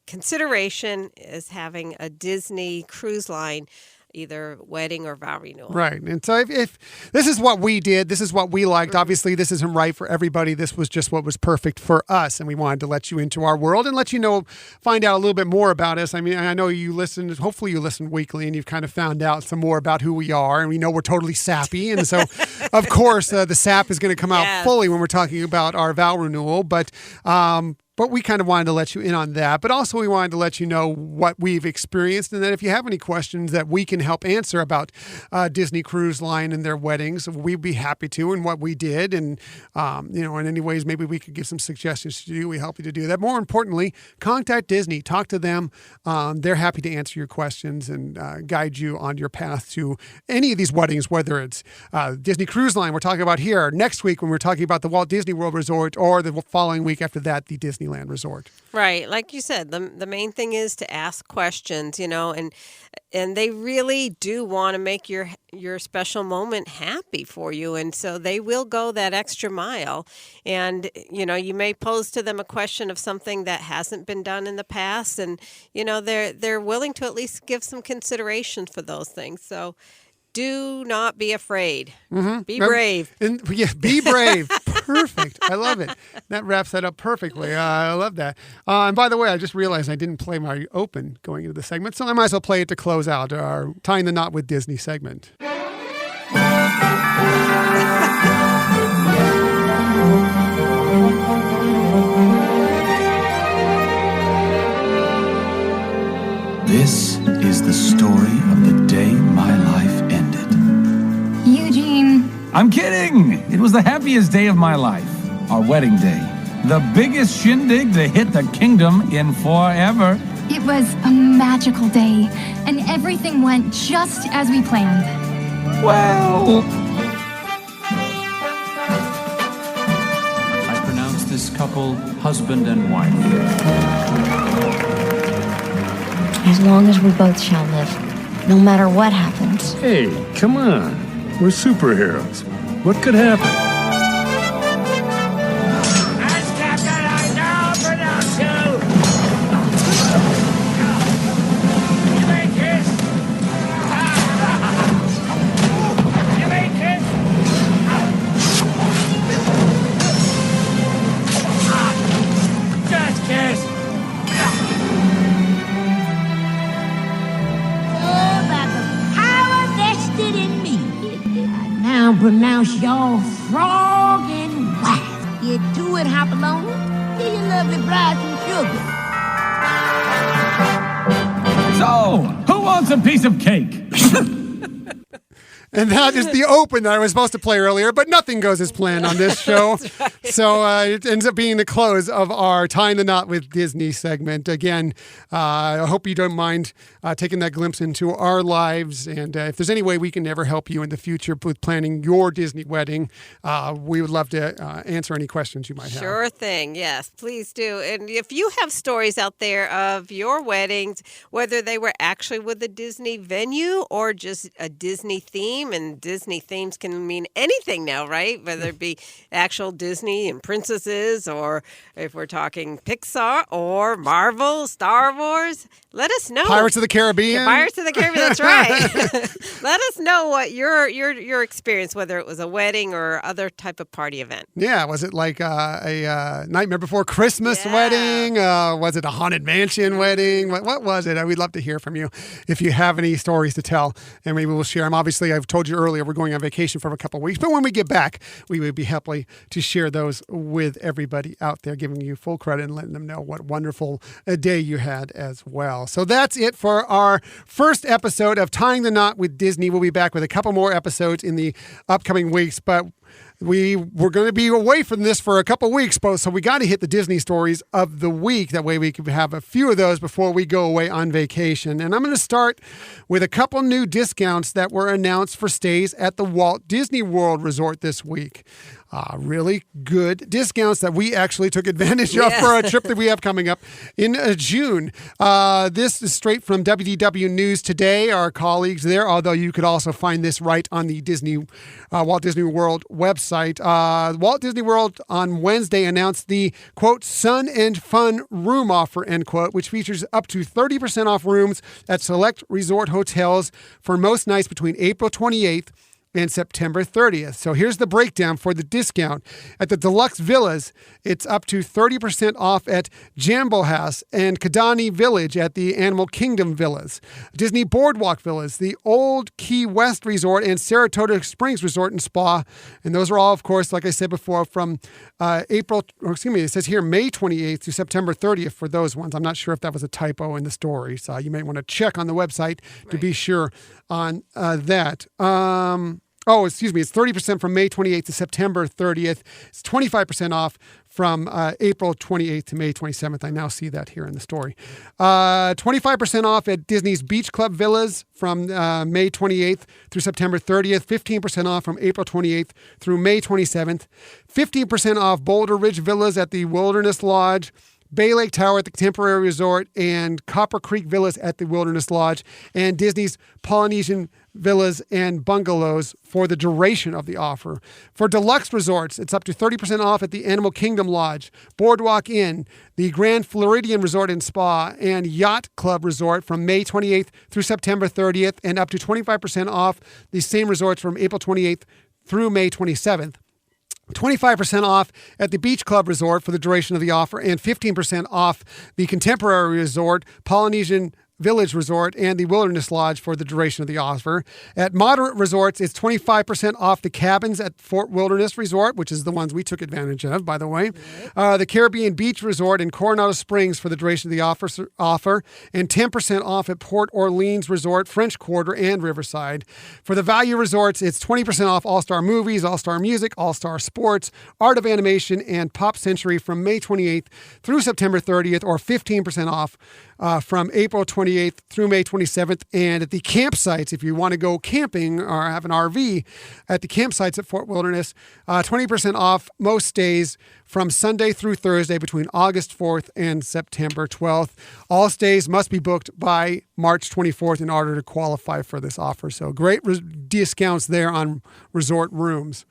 [SPEAKER 2] consideration as having a Disney Cruise Line, either wedding or vow renewal.
[SPEAKER 1] Right. And so if this is what we did, this is what we liked. Obviously, this isn't right for everybody. This was just what was perfect for us. And we wanted to let you into our world and let you know, find out a little bit more about us. I mean, I know you listen, hopefully you listen weekly, and you've kind of found out some more about who we are. And we know we're totally sappy. And so, of course, the sap is going to come out fully when we're talking about our vow renewal. But we kind of wanted to let you in on that. But also we wanted to let you know what we've experienced, and that if you have any questions that we can help answer about Disney Cruise Line and their weddings, we'd be happy to, and what we did. And, in any ways, maybe we could give some suggestions to you. We help you to do that. More importantly, contact Disney. Talk to them. They're happy to answer your questions and guide you on your path to any of these weddings, whether it's Disney Cruise Line we're talking about here, next week when we're talking about the Walt Disney World Resort, or the following week after that, the Disneyland Resort.
[SPEAKER 2] Right. Like you said, the main thing is to ask questions, and they really do want to make your special moment happy for you. And so they will go that extra mile. And, you may pose to them a question of something that hasn't been done in the past. And, they're willing to at least give some consideration for those things. So do not be afraid. Mm-hmm. Be brave.
[SPEAKER 1] Be brave. Perfect. I love it. That wraps that up perfectly. I love that. And by the way, I just realized I didn't play my open going into the segment, so I might as well play it to close out our Tying the Knot with Disney segment.
[SPEAKER 3] This is the story of the day my life ended.
[SPEAKER 4] Eugene.
[SPEAKER 3] I'm kidding! It was the happiest day of my life. Our wedding day. The biggest shindig to hit the kingdom in forever.
[SPEAKER 4] It was a magical day, and everything went just as we planned.
[SPEAKER 3] Well...
[SPEAKER 5] I pronounce this couple husband and wife.
[SPEAKER 6] As long as we both shall live, no matter what happens.
[SPEAKER 7] Hey, come on. We're superheroes. What could happen?
[SPEAKER 8] As Captain, I now pronounce you. You may kiss. You may kiss. Just kiss.
[SPEAKER 9] pronounce y'all frog and wife. You do it, Hopalong. Give your lovely bride some sugar.
[SPEAKER 3] So, who wants a piece of cake?
[SPEAKER 1] And that is the open that I was supposed to play earlier, but nothing goes as planned on this show.
[SPEAKER 2] Right.
[SPEAKER 1] So it ends up being the close of our Tying the Knot with Disney segment. Again, I hope you don't mind taking that glimpse into our lives. And if there's any way we can ever help you in the future with planning your Disney wedding, we would love to answer any questions you might have.
[SPEAKER 2] Sure thing. Yes, please do. And if you have stories out there of your weddings, whether they were actually with a Disney venue or just a Disney theme, and Disney themes can mean anything now, right? Whether it be actual Disney and princesses, or if we're talking Pixar or Marvel, Star Wars, let us know.
[SPEAKER 1] Pirates of the Caribbean.
[SPEAKER 2] Pirates of the Caribbean, that's right. Let us know what your experience, whether it was a wedding or other type of party event.
[SPEAKER 1] Yeah, was it like a Nightmare Before Christmas wedding? Was it a Haunted Mansion wedding? What was it? We'd love to hear from you if you have any stories to tell, and maybe we'll share them. Obviously, I've told you earlier we're going on vacation for a couple of weeks, but when we get back, we would be happy to share those with everybody out there, giving you full credit and letting them know what wonderful a day you had as well. So that's it for our first episode of Tying the Knot with Disney. We'll be back with a couple more episodes in the upcoming weeks, but we're going to be away from this for a couple of weeks, so we got to hit the Disney stories of the week. That way we can have a few of those before we go away on vacation. And I'm going to start with a couple new discounts that were announced for stays at the Walt Disney World Resort this week. Really good discounts that we actually took advantage of for a trip that we have coming up in June. This is straight from WDW News Today, our colleagues there, although you could also find this right on the Walt Disney World website. Walt Disney World on Wednesday announced the, quote, Sun and Fun room offer, end quote, which features up to 30% off rooms at select resort hotels for most nights between April 28th and September 30th. So here's the breakdown for the discount. At the Deluxe Villas, it's up to 30% off at Jambo House and Kidani Village at the Animal Kingdom Villas. Disney Boardwalk Villas, the Old Key West Resort and Saratoga Springs Resort and Spa. And those are all, of course, like I said before, from it says here May 28th to September 30th for those ones. I'm not sure if that was a typo in the story, so you may want to check on the website to be sure on that. It's 30% from May 28th to September 30th. It's 25% off from April 28th to May 27th. I now see that here in the story. 25% off at Disney's Beach Club Villas from May 28th through September 30th. 15% off from April 28th through May 27th. 15% off Boulder Ridge Villas at the Wilderness Lodge, Bay Lake Tower at the Contemporary Resort, and Copper Creek Villas at the Wilderness Lodge, and Disney's Polynesian Villas and Bungalows for the duration of the offer. For deluxe resorts, it's up to 30% off at the Animal Kingdom Lodge, Boardwalk Inn, the Grand Floridian Resort and Spa, and Yacht Club Resort from May 28th through September 30th, and up to 25% off the same resorts from April 28th through May 27th. 25% off at the Beach Club Resort for the duration of the offer, and 15% off the Contemporary Resort, Polynesian Village Resort, and the Wilderness Lodge for the duration of the offer. At moderate resorts, it's 25% off the cabins at Fort Wilderness Resort, which is the ones we took advantage of, by the way. The Caribbean Beach Resort in Coronado Springs for the duration of the offer, and 10% off at Port Orleans Resort, French Quarter, and Riverside. For the value resorts, it's 20% off All-Star Movies, All-Star Music, All-Star Sports, Art of Animation, and Pop Century from May 28th through September 30th, or 15% off from April 28th through May 27th. And at the campsites, if you want to go camping or have an RV at the campsites at Fort Wilderness, 20% off most stays from Sunday through Thursday between August 4th and September 12th. All stays must be booked by March 24th in order to qualify for this offer. So great discounts there on resort rooms.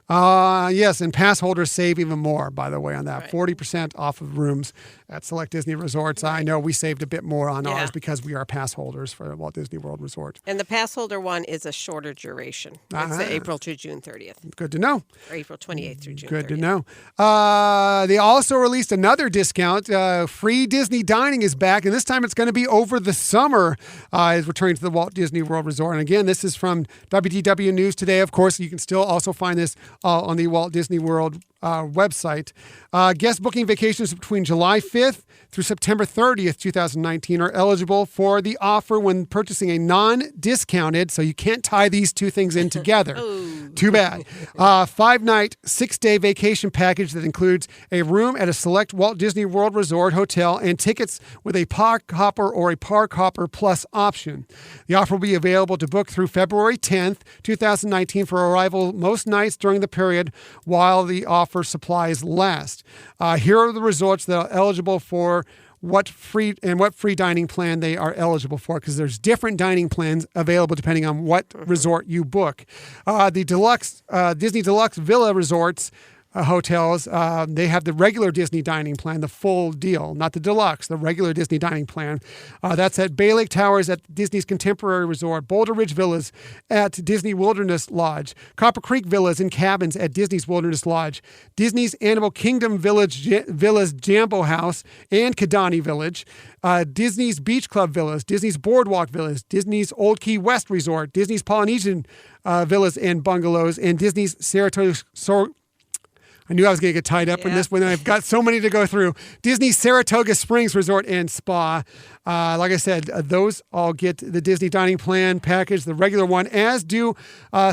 [SPEAKER 1] Yes, and pass holders save even more, by the way, on that. 40% off of rooms at select Disney resorts. I know we saved a bit more on ours because we are pass holders for Walt Disney World Resort.
[SPEAKER 2] And the pass holder one is a shorter duration. It's the April to June 30th.
[SPEAKER 1] Good to know.
[SPEAKER 2] Or April 28th through June 30th.
[SPEAKER 1] Good to know. They also released another discount. Free Disney dining is back, and this time it's going to be over the summer. Is returning to the Walt Disney World Resort. And again, this is from WDW News today. Of course, you can still also find this on the Walt Disney World website. Guest booking vacations between July 5th through September 30th, 2019 are eligible for the offer when purchasing a non-discounted, so you can't tie these two things in together. Too bad. 5-night, 6-day vacation package that includes a room at a select Walt Disney World Resort hotel and tickets with a Park Hopper or a Park Hopper Plus option. The offer will be available to book through February 10th, 2019 for arrival most nights during the period while the offer supplies last. Here are the resorts that are eligible for what free dining plan they are eligible for, because there's different dining plans available depending on what resort you book. The deluxe Disney Deluxe Villa resorts hotels, they have the regular Disney dining plan, the full deal, not the deluxe, the regular Disney dining plan. That's at Bay Lake Towers at Disney's Contemporary Resort, Boulder Ridge Villas at Disney Wilderness Lodge, Copper Creek Villas and Cabins at Disney's Wilderness Lodge, Disney's Animal Kingdom Villas Jambo House and Kidani Village, Disney's Beach Club Villas, Disney's Boardwalk Villas, Disney's Old Key West Resort, Disney's Polynesian Villas and Bungalows, and Disney's Saratoga. I knew I was going to get tied up in this one. I've got so many to go through. Disney Saratoga Springs Resort and Spa. Like I said, those all get the Disney Dining Plan package, the regular one, as do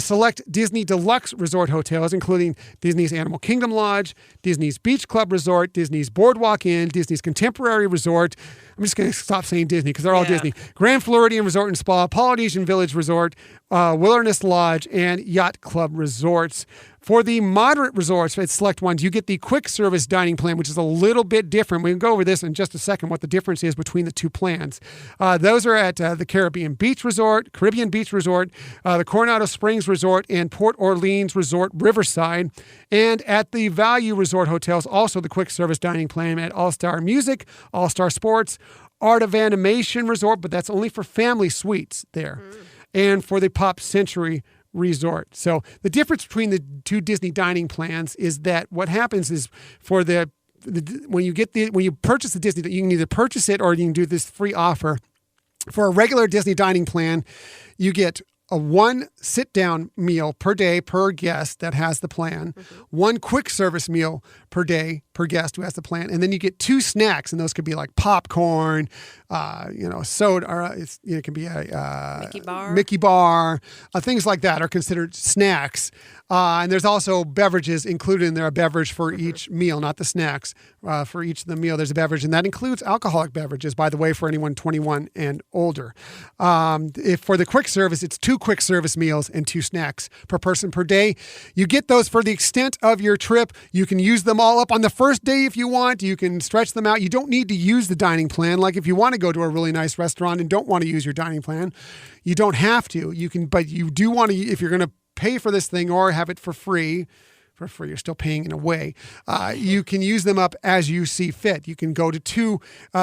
[SPEAKER 1] select Disney Deluxe Resort hotels, including Disney's Animal Kingdom Lodge, Disney's Beach Club Resort, Disney's Boardwalk Inn, Disney's Contemporary Resort. I'm just going to stop saying Disney because they're all Disney. Grand Floridian Resort and Spa, Polynesian Village Resort, Wilderness Lodge, and Yacht Club Resorts. For the moderate resorts, at select ones, you get the quick service dining plan, which is a little bit different. We can go over this in just a second, what the difference is between the two plans. Those are at the Caribbean Beach Resort, the Coronado Springs Resort, and Port Orleans Resort Riverside. And at the Value Resort hotels, also the quick service dining plan at All-Star Music, All-Star Sports, Art of Animation Resort, but that's only for family suites there. And for the Pop Century Resort. So the difference between the two Disney dining plans is that what happens is for when you purchase the Disney, you can either purchase it or you can do this free offer. For a regular Disney dining plan, you get a one sit-down meal per day per guest that has the plan, one quick service meal per day per guest who has the plan, and then you get 2 snacks, and those could be like popcorn, soda, or it can be a Mickey bar, things like that are considered snacks. And there's also beverages included in there, a beverage for each meal, not the snacks. For each of the meal, there's a beverage, and that includes alcoholic beverages, by the way, for anyone 21 and older. If for the quick service, it's 2 quick service meals and 2 snacks per person per day. You get those for the extent of your trip. You can use them all up on the first day if you want. You can stretch them out. You don't need to use the dining plan. Like if you want to go to a really nice restaurant and don't want to use your dining plan, you don't have to. You can, but you do want to, if you're going to pay for this thing or have it for free, you're still paying in a way, you can use them up as you see fit. You can go to 2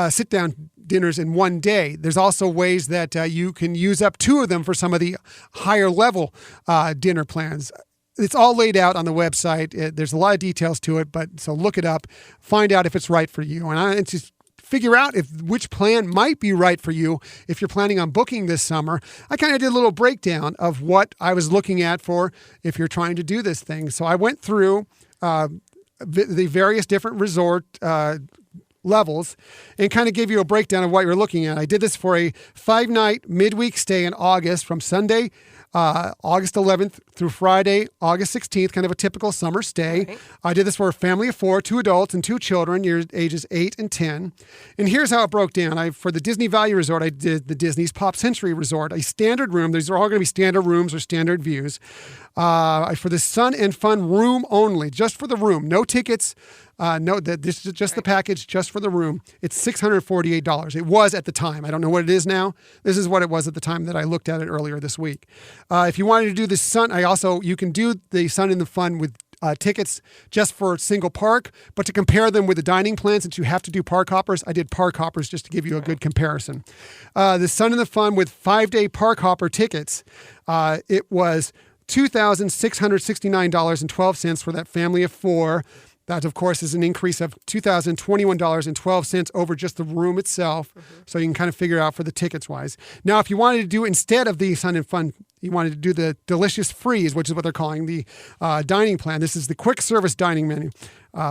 [SPEAKER 1] sit-down dinners in one day. There's also ways that you can use up 2 of them for some of the higher level dinner plans. It's all laid out on the website. There's a lot of details to it, so look it up, find out if it's right for you. And it's just figure out which plan might be right for you if you're planning on booking this summer. I kind of did a little breakdown of what I was looking at for if you're trying to do this thing. So I went through the various different resort levels and kind of gave you a breakdown of what you're looking at. I did this for a 5-night midweek stay in August from Sunday, August 11th through Friday, August 16th, kind of a typical summer stay. Right. I did this for a family of 4, 2 adults and 2 children, ages 8 and 10. And here's how it broke down. For the Disney Value Resort, I did the Disney's Pop Century Resort, a standard room. These are all going to be standard rooms or standard views. For the Sun and Fun room only, just for the room, no tickets, note that this is just the package, just for the room. It's $648. It was at the time. I don't know what it is now. This is what it was at the time that I looked at it earlier this week. If you wanted to do the Sun, you can do the Sun and the Fun with tickets just for a single park, but to compare them with the dining plan, since you have to do park hoppers, I did park hoppers just to give you a good comparison. The Sun and the Fun with 5-day park hopper tickets, it was $2,669.12 for that family of 4. That, of course, is an increase of $2,021.12 over just the room itself. So you can kind of figure out for the tickets wise. Now, if you wanted to do, instead of the Sun and Fun, you wanted to do the Delicious Freeze, which is what they're calling the dining plan. This is the quick service dining menu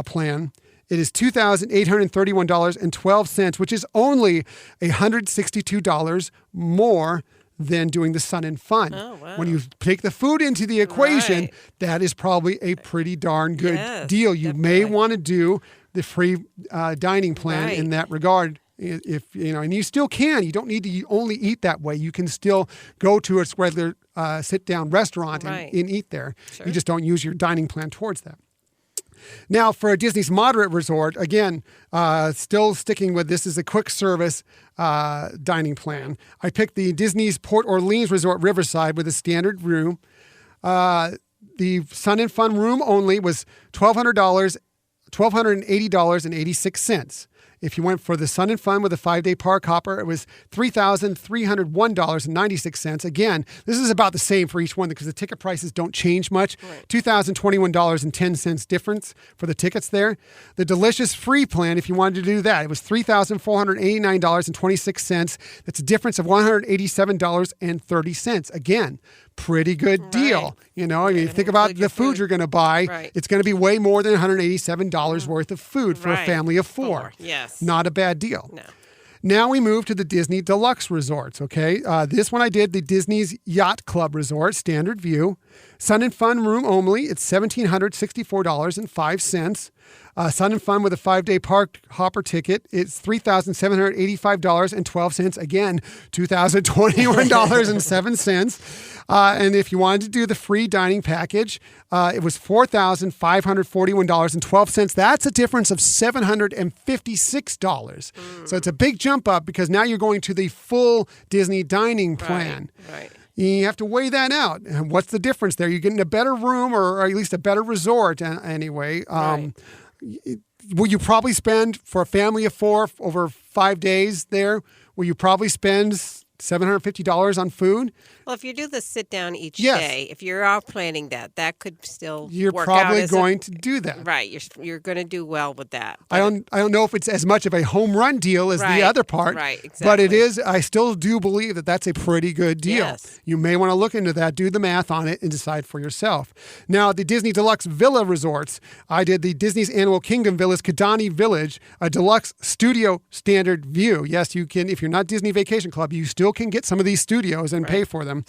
[SPEAKER 1] plan. It is $2,831.12, which is only $162 more than doing the Sun and Fun.
[SPEAKER 2] Oh, wow.
[SPEAKER 1] When you take the food into the equation,
[SPEAKER 2] Right.
[SPEAKER 1] that is probably a pretty darn good
[SPEAKER 2] Yes,
[SPEAKER 1] deal. You may
[SPEAKER 2] definitely.
[SPEAKER 1] want to do the free dining plan
[SPEAKER 2] Right.
[SPEAKER 1] in that regard. If you know, and you still can. You don't need to only eat that way. You can still go to a regular sit-down restaurant
[SPEAKER 2] Right.
[SPEAKER 1] and eat there.
[SPEAKER 2] Sure.
[SPEAKER 1] You just don't use your dining plan towards that. Now, for Disney's moderate resort, again, still sticking with this is a quick service dining plan. I picked the Disney's Port Orleans Resort Riverside with a standard room. The Sun and Fun room only was $1,280.86. If you went for the Sun and Fun with a 5-day park hopper, it was $3,301.96. Again, this is about the same for each one because the ticket prices don't change much.
[SPEAKER 2] Right.
[SPEAKER 1] $2,021.10 difference for the tickets there. The Delicious Free plan, if you wanted to do that, it was $3,489.26. That's a difference of $187.30. Again, pretty good deal.
[SPEAKER 2] Right.
[SPEAKER 1] You know, I mean,
[SPEAKER 2] Yeah,
[SPEAKER 1] think about
[SPEAKER 2] include
[SPEAKER 1] the
[SPEAKER 2] your
[SPEAKER 1] food
[SPEAKER 2] food.
[SPEAKER 1] you're going to buy.
[SPEAKER 2] Right.
[SPEAKER 1] It's going to be way more than $187 worth of food for a
[SPEAKER 2] Right.
[SPEAKER 1] family of 4.
[SPEAKER 2] Yes.
[SPEAKER 1] Not a bad deal.
[SPEAKER 2] No.
[SPEAKER 1] Now we move to the Disney Deluxe Resorts, okay? This one I did, the Disney's Yacht Club Resort, Standard View. Sun and Fun room only, it's $1,764.05. Sun and Fun with a 5-day park hopper ticket, it's $3,785.12. Again, $2,021.07. And if you wanted to do the free dining package, it was $4,541.12. That's a difference of $756. So it's a big jump up because now you're going to the full Disney dining plan.
[SPEAKER 2] Right.
[SPEAKER 1] You have to weigh that out. And what's the difference there? You're getting a better room or at least a better resort anyway.
[SPEAKER 2] Right.
[SPEAKER 1] Will you probably spend, for a family of 4 over 5 days there, will you probably spend $750 on food?
[SPEAKER 2] Well, if you do the sit down each
[SPEAKER 1] Yes.
[SPEAKER 2] day, if you're out planning that could still
[SPEAKER 1] You're
[SPEAKER 2] work
[SPEAKER 1] probably
[SPEAKER 2] out as
[SPEAKER 1] going to do that.
[SPEAKER 2] right. You're going to do well with that.
[SPEAKER 1] I don't know if it's as much of a home run deal as
[SPEAKER 2] Right,
[SPEAKER 1] the other part,
[SPEAKER 2] right,
[SPEAKER 1] but it
[SPEAKER 2] exactly.
[SPEAKER 1] is. I still do believe that that's a pretty good deal.
[SPEAKER 2] Yes.
[SPEAKER 1] You may want to look into that, do the math on it, and decide for yourself. Now, the Disney Deluxe Villa Resorts, I did the Disney's Animal Kingdom Villas Kidani Village, a deluxe studio standard view. Yes, you can. If you're not Disney Vacation Club, you still can get some of these studios and pay for them.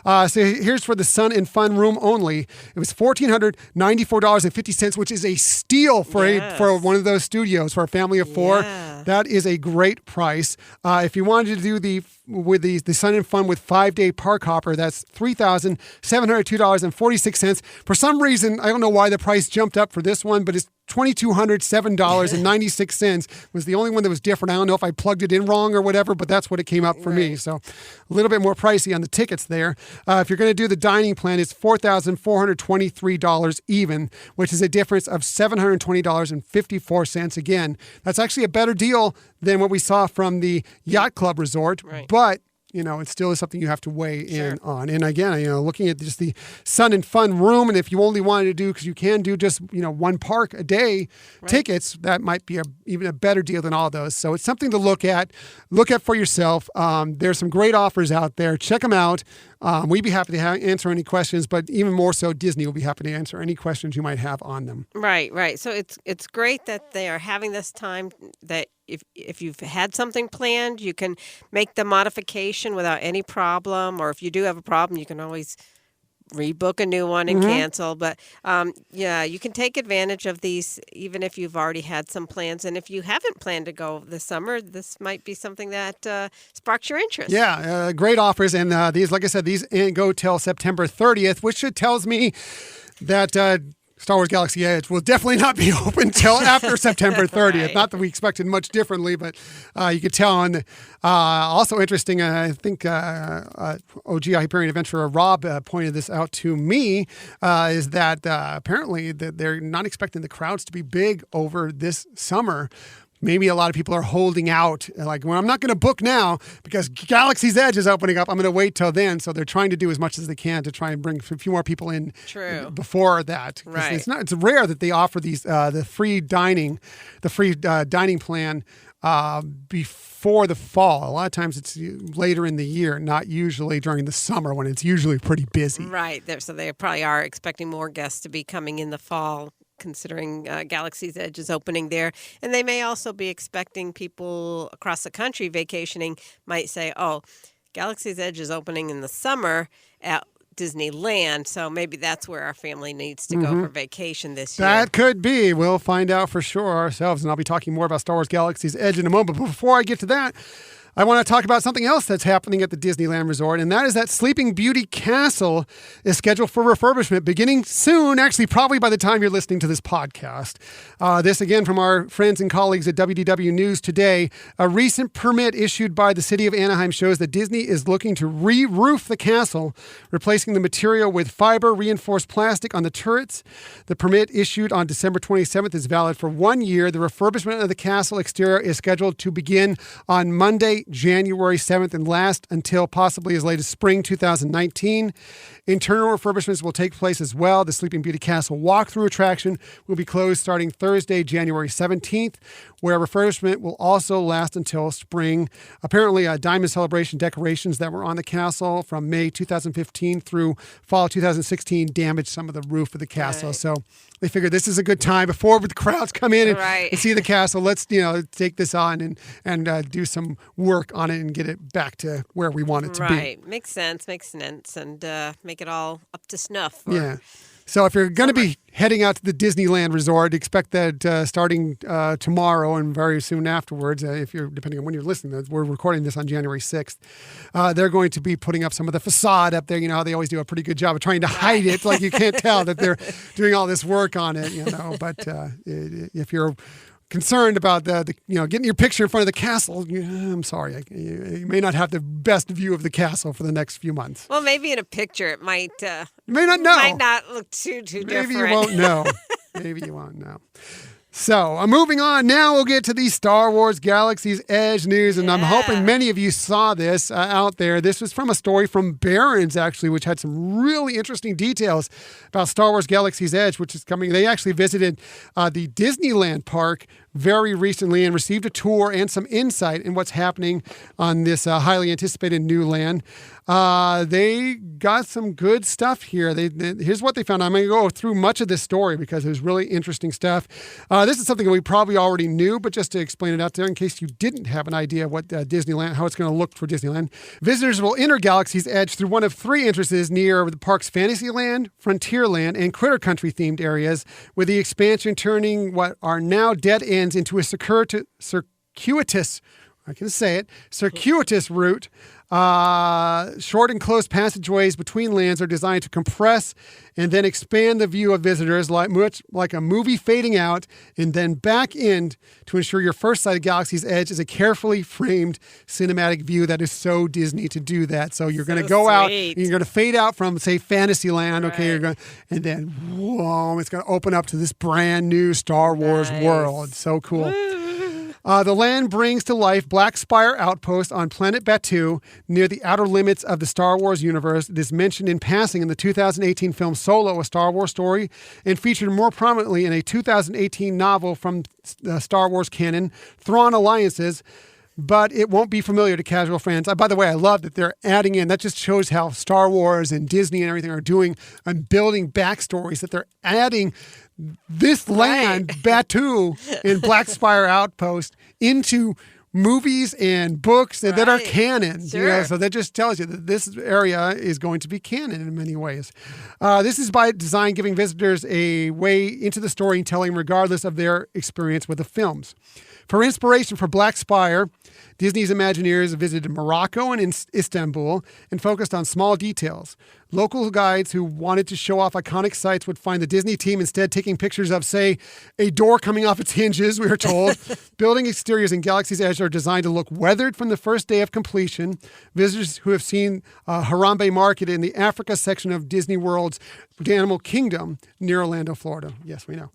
[SPEAKER 1] So here's for the Sun and Fun room only. It was $1,494.50, which is a steal for for one of those studios for a family of 4.
[SPEAKER 2] Yeah.
[SPEAKER 1] That is a great price. If you wanted to do the Sun and Fun with 5-day park hopper, that's $3,702.46. For some reason, I don't know why the price jumped up for this one, but it's $2,207.96 was the only one that was different. I don't know if I plugged it in wrong or whatever, but that's what it came up for me. So a little bit more pricey on the tickets there. If you're going to do the dining plan, it's $4,423 even, which is a difference of $720.54. Again, that's actually a better deal than what we saw from the Yacht Club Resort,
[SPEAKER 2] Right.
[SPEAKER 1] but you know, it still is something you have to weigh in on. And again, you know, looking at just the Sun and Fun room, and if you only wanted to do, because you can do just, you know, one park a day tickets, that might be even a better deal than all those. So it's something to look at for yourself. There's some great offers out there. Check them out. We'd be happy to answer any questions, but even more so, Disney will be happy to answer any questions you might have on them.
[SPEAKER 2] Right. So it's great that they are having this time that if you've had something planned, you can make the modification without any problem, or if you do have a problem, you can always rebook a new one and cancel. But you can take advantage of these even if you've already had some plans. And if you haven't planned to go this summer, this might be something that sparks your interest.
[SPEAKER 1] Yeah, great offers. And these, like I said, these go till September 30th, which tells me that Star Wars Galaxy Edge will definitely not be open until after September 30th.
[SPEAKER 2] Right.
[SPEAKER 1] Not that we expected much differently, but you could tell. And also interesting, I think OG Hyperion Adventurer Rob pointed this out to me, is that apparently that they're not expecting the crowds to be big over this summer. Maybe a lot of people are holding out, like, well, I'm not going to book now because Galaxy's Edge is opening up. I'm going to wait till then. So they're trying to do as much as they can to try and bring a few more people in before that.
[SPEAKER 2] Right.
[SPEAKER 1] It's rare that they offer these the free dining plan before the fall. A lot of times it's later in the year, not usually during the summer when it's usually pretty busy.
[SPEAKER 2] Right. So they probably are expecting more guests to be coming in the fall, considering Galaxy's Edge is opening there. And they may also be expecting people across the country vacationing might say, oh, Galaxy's Edge is opening in the summer at Disneyland, so maybe that's where our family needs to go for vacation this year.
[SPEAKER 1] That could be. We'll find out for sure ourselves, and I'll be talking more about Star Wars Galaxy's Edge in a moment. But before I get to that, I want to talk about something else that's happening at the Disneyland Resort, and that is that Sleeping Beauty Castle is scheduled for refurbishment beginning soon, actually probably by the time you're listening to this podcast. This, again, from our friends and colleagues at WDW News Today. A recent permit issued by the city of Anaheim shows that Disney is looking to re-roof the castle, replacing the material with fiber-reinforced plastic on the turrets. The permit issued on December 27th is valid for 1 year. The refurbishment of the castle exterior is scheduled to begin on Monday, January 7th and last until possibly as late as spring 2019. Internal refurbishments will take place as well. The Sleeping Beauty Castle walkthrough attraction will be closed starting Thursday, January 17th, where refurbishment will also last until spring. Apparently, Diamond Celebration decorations that were on the castle from May 2015 through fall 2016 damaged some of the roof of the castle.
[SPEAKER 2] Right.
[SPEAKER 1] So they figured this is a good time before the crowds come in and see the castle. Let's take this on and do some work on it and get it back to where we want it to be.
[SPEAKER 2] Right. Makes sense, and make it all up to snuff.
[SPEAKER 1] Yeah. So if you're going to be heading out to the Disneyland Resort, expect that starting tomorrow and very soon afterwards, if you're depending on when you're listening, we're recording this on January 6th, they're going to be putting up some of the facade up there. You know how they always do a pretty good job of trying to hide it, like you can't tell that they're doing all this work on it, But if you're concerned about getting your picture in front of the castle, I'm sorry, you may not have the best view of the castle for the next few months.
[SPEAKER 2] Well, maybe in a picture it might
[SPEAKER 1] you may not know.
[SPEAKER 2] Might not look too different.
[SPEAKER 1] Maybe you won't know. Maybe you won't know. So, moving on, now we'll get to the Star Wars Galaxy's Edge news, and I'm hoping many of you saw this out there. This was from a story from Barron's, actually, which had some really interesting details about Star Wars Galaxy's Edge, which is coming. They actually visited the Disneyland park very recently and received a tour and some insight in what's happening on this highly anticipated new land. They got some good stuff here. Here's what they found. I'm going to go through much of this story because there's really interesting stuff. This is something that we probably already knew, but just to explain it out there in case you didn't have an idea of what Disneyland, how it's going to look for Disneyland. Visitors will enter Galaxy's Edge through one of three entrances near the park's Fantasyland, Frontierland, and Critter Country themed areas, with the expansion turning what are now dead ends into a circuitous route. Short and close passageways between lands are designed to compress and then expand the view of visitors, much like a movie fading out and then back in to ensure your first sight of Galaxy's Edge is a carefully framed cinematic view that is so Disney to do that. So you're going to go out and you're going to fade out from, say, Fantasyland.
[SPEAKER 2] Right.
[SPEAKER 1] Okay, and then whoa, it's going to open up to this brand new Star Wars world. So cool. The land brings to life Black Spire Outpost on planet Batuu near the outer limits of the Star Wars universe. It is mentioned in passing in the 2018 film Solo, A Star Wars Story, and featured more prominently in a 2018 novel from Star Wars canon, Thrawn Alliances, but it won't be familiar to casual fans. By the way, I love that they're adding in. That just shows how Star Wars and Disney and everything are doing and building backstories, that they're adding this land, Batuu and Black Spire Outpost, into movies and books that are canon.
[SPEAKER 2] Sure.
[SPEAKER 1] So that just tells you that this area is going to be canon in many ways. This is by design, giving visitors a way into the storytelling regardless of their experience with the films. For inspiration for Black Spire, Disney's Imagineers visited Morocco and Istanbul and focused on small details. Local guides who wanted to show off iconic sites would find the Disney team instead taking pictures of, say, a door coming off its hinges, we were told. Building exteriors in Galaxy's Edge are designed to look weathered from the first day of completion. Visitors who have seen Harambe Market in the Africa section of Disney World's Animal Kingdom near Orlando, Florida. Yes, we know.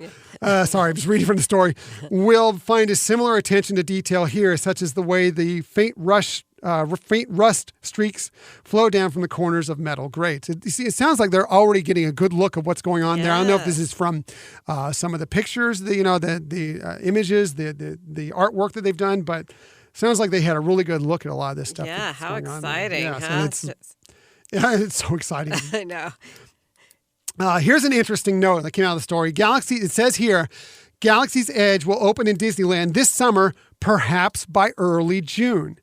[SPEAKER 1] Sorry, I'm just reading from the story. Will find a similar attention to detail here, such as the way the faint rust streaks flow down from the corners of metal grates. It sounds like they're already getting a good look of what's going on there. I don't know if this is from some of the pictures, the images, the artwork that they've done, but sounds like they had a really good look at a lot of this stuff.
[SPEAKER 2] Yeah, how exciting!
[SPEAKER 1] It's so exciting.
[SPEAKER 2] I know.
[SPEAKER 1] Here's an interesting note that came out of the story. It says here, Galaxy's Edge will open in Disneyland this summer, perhaps by early June.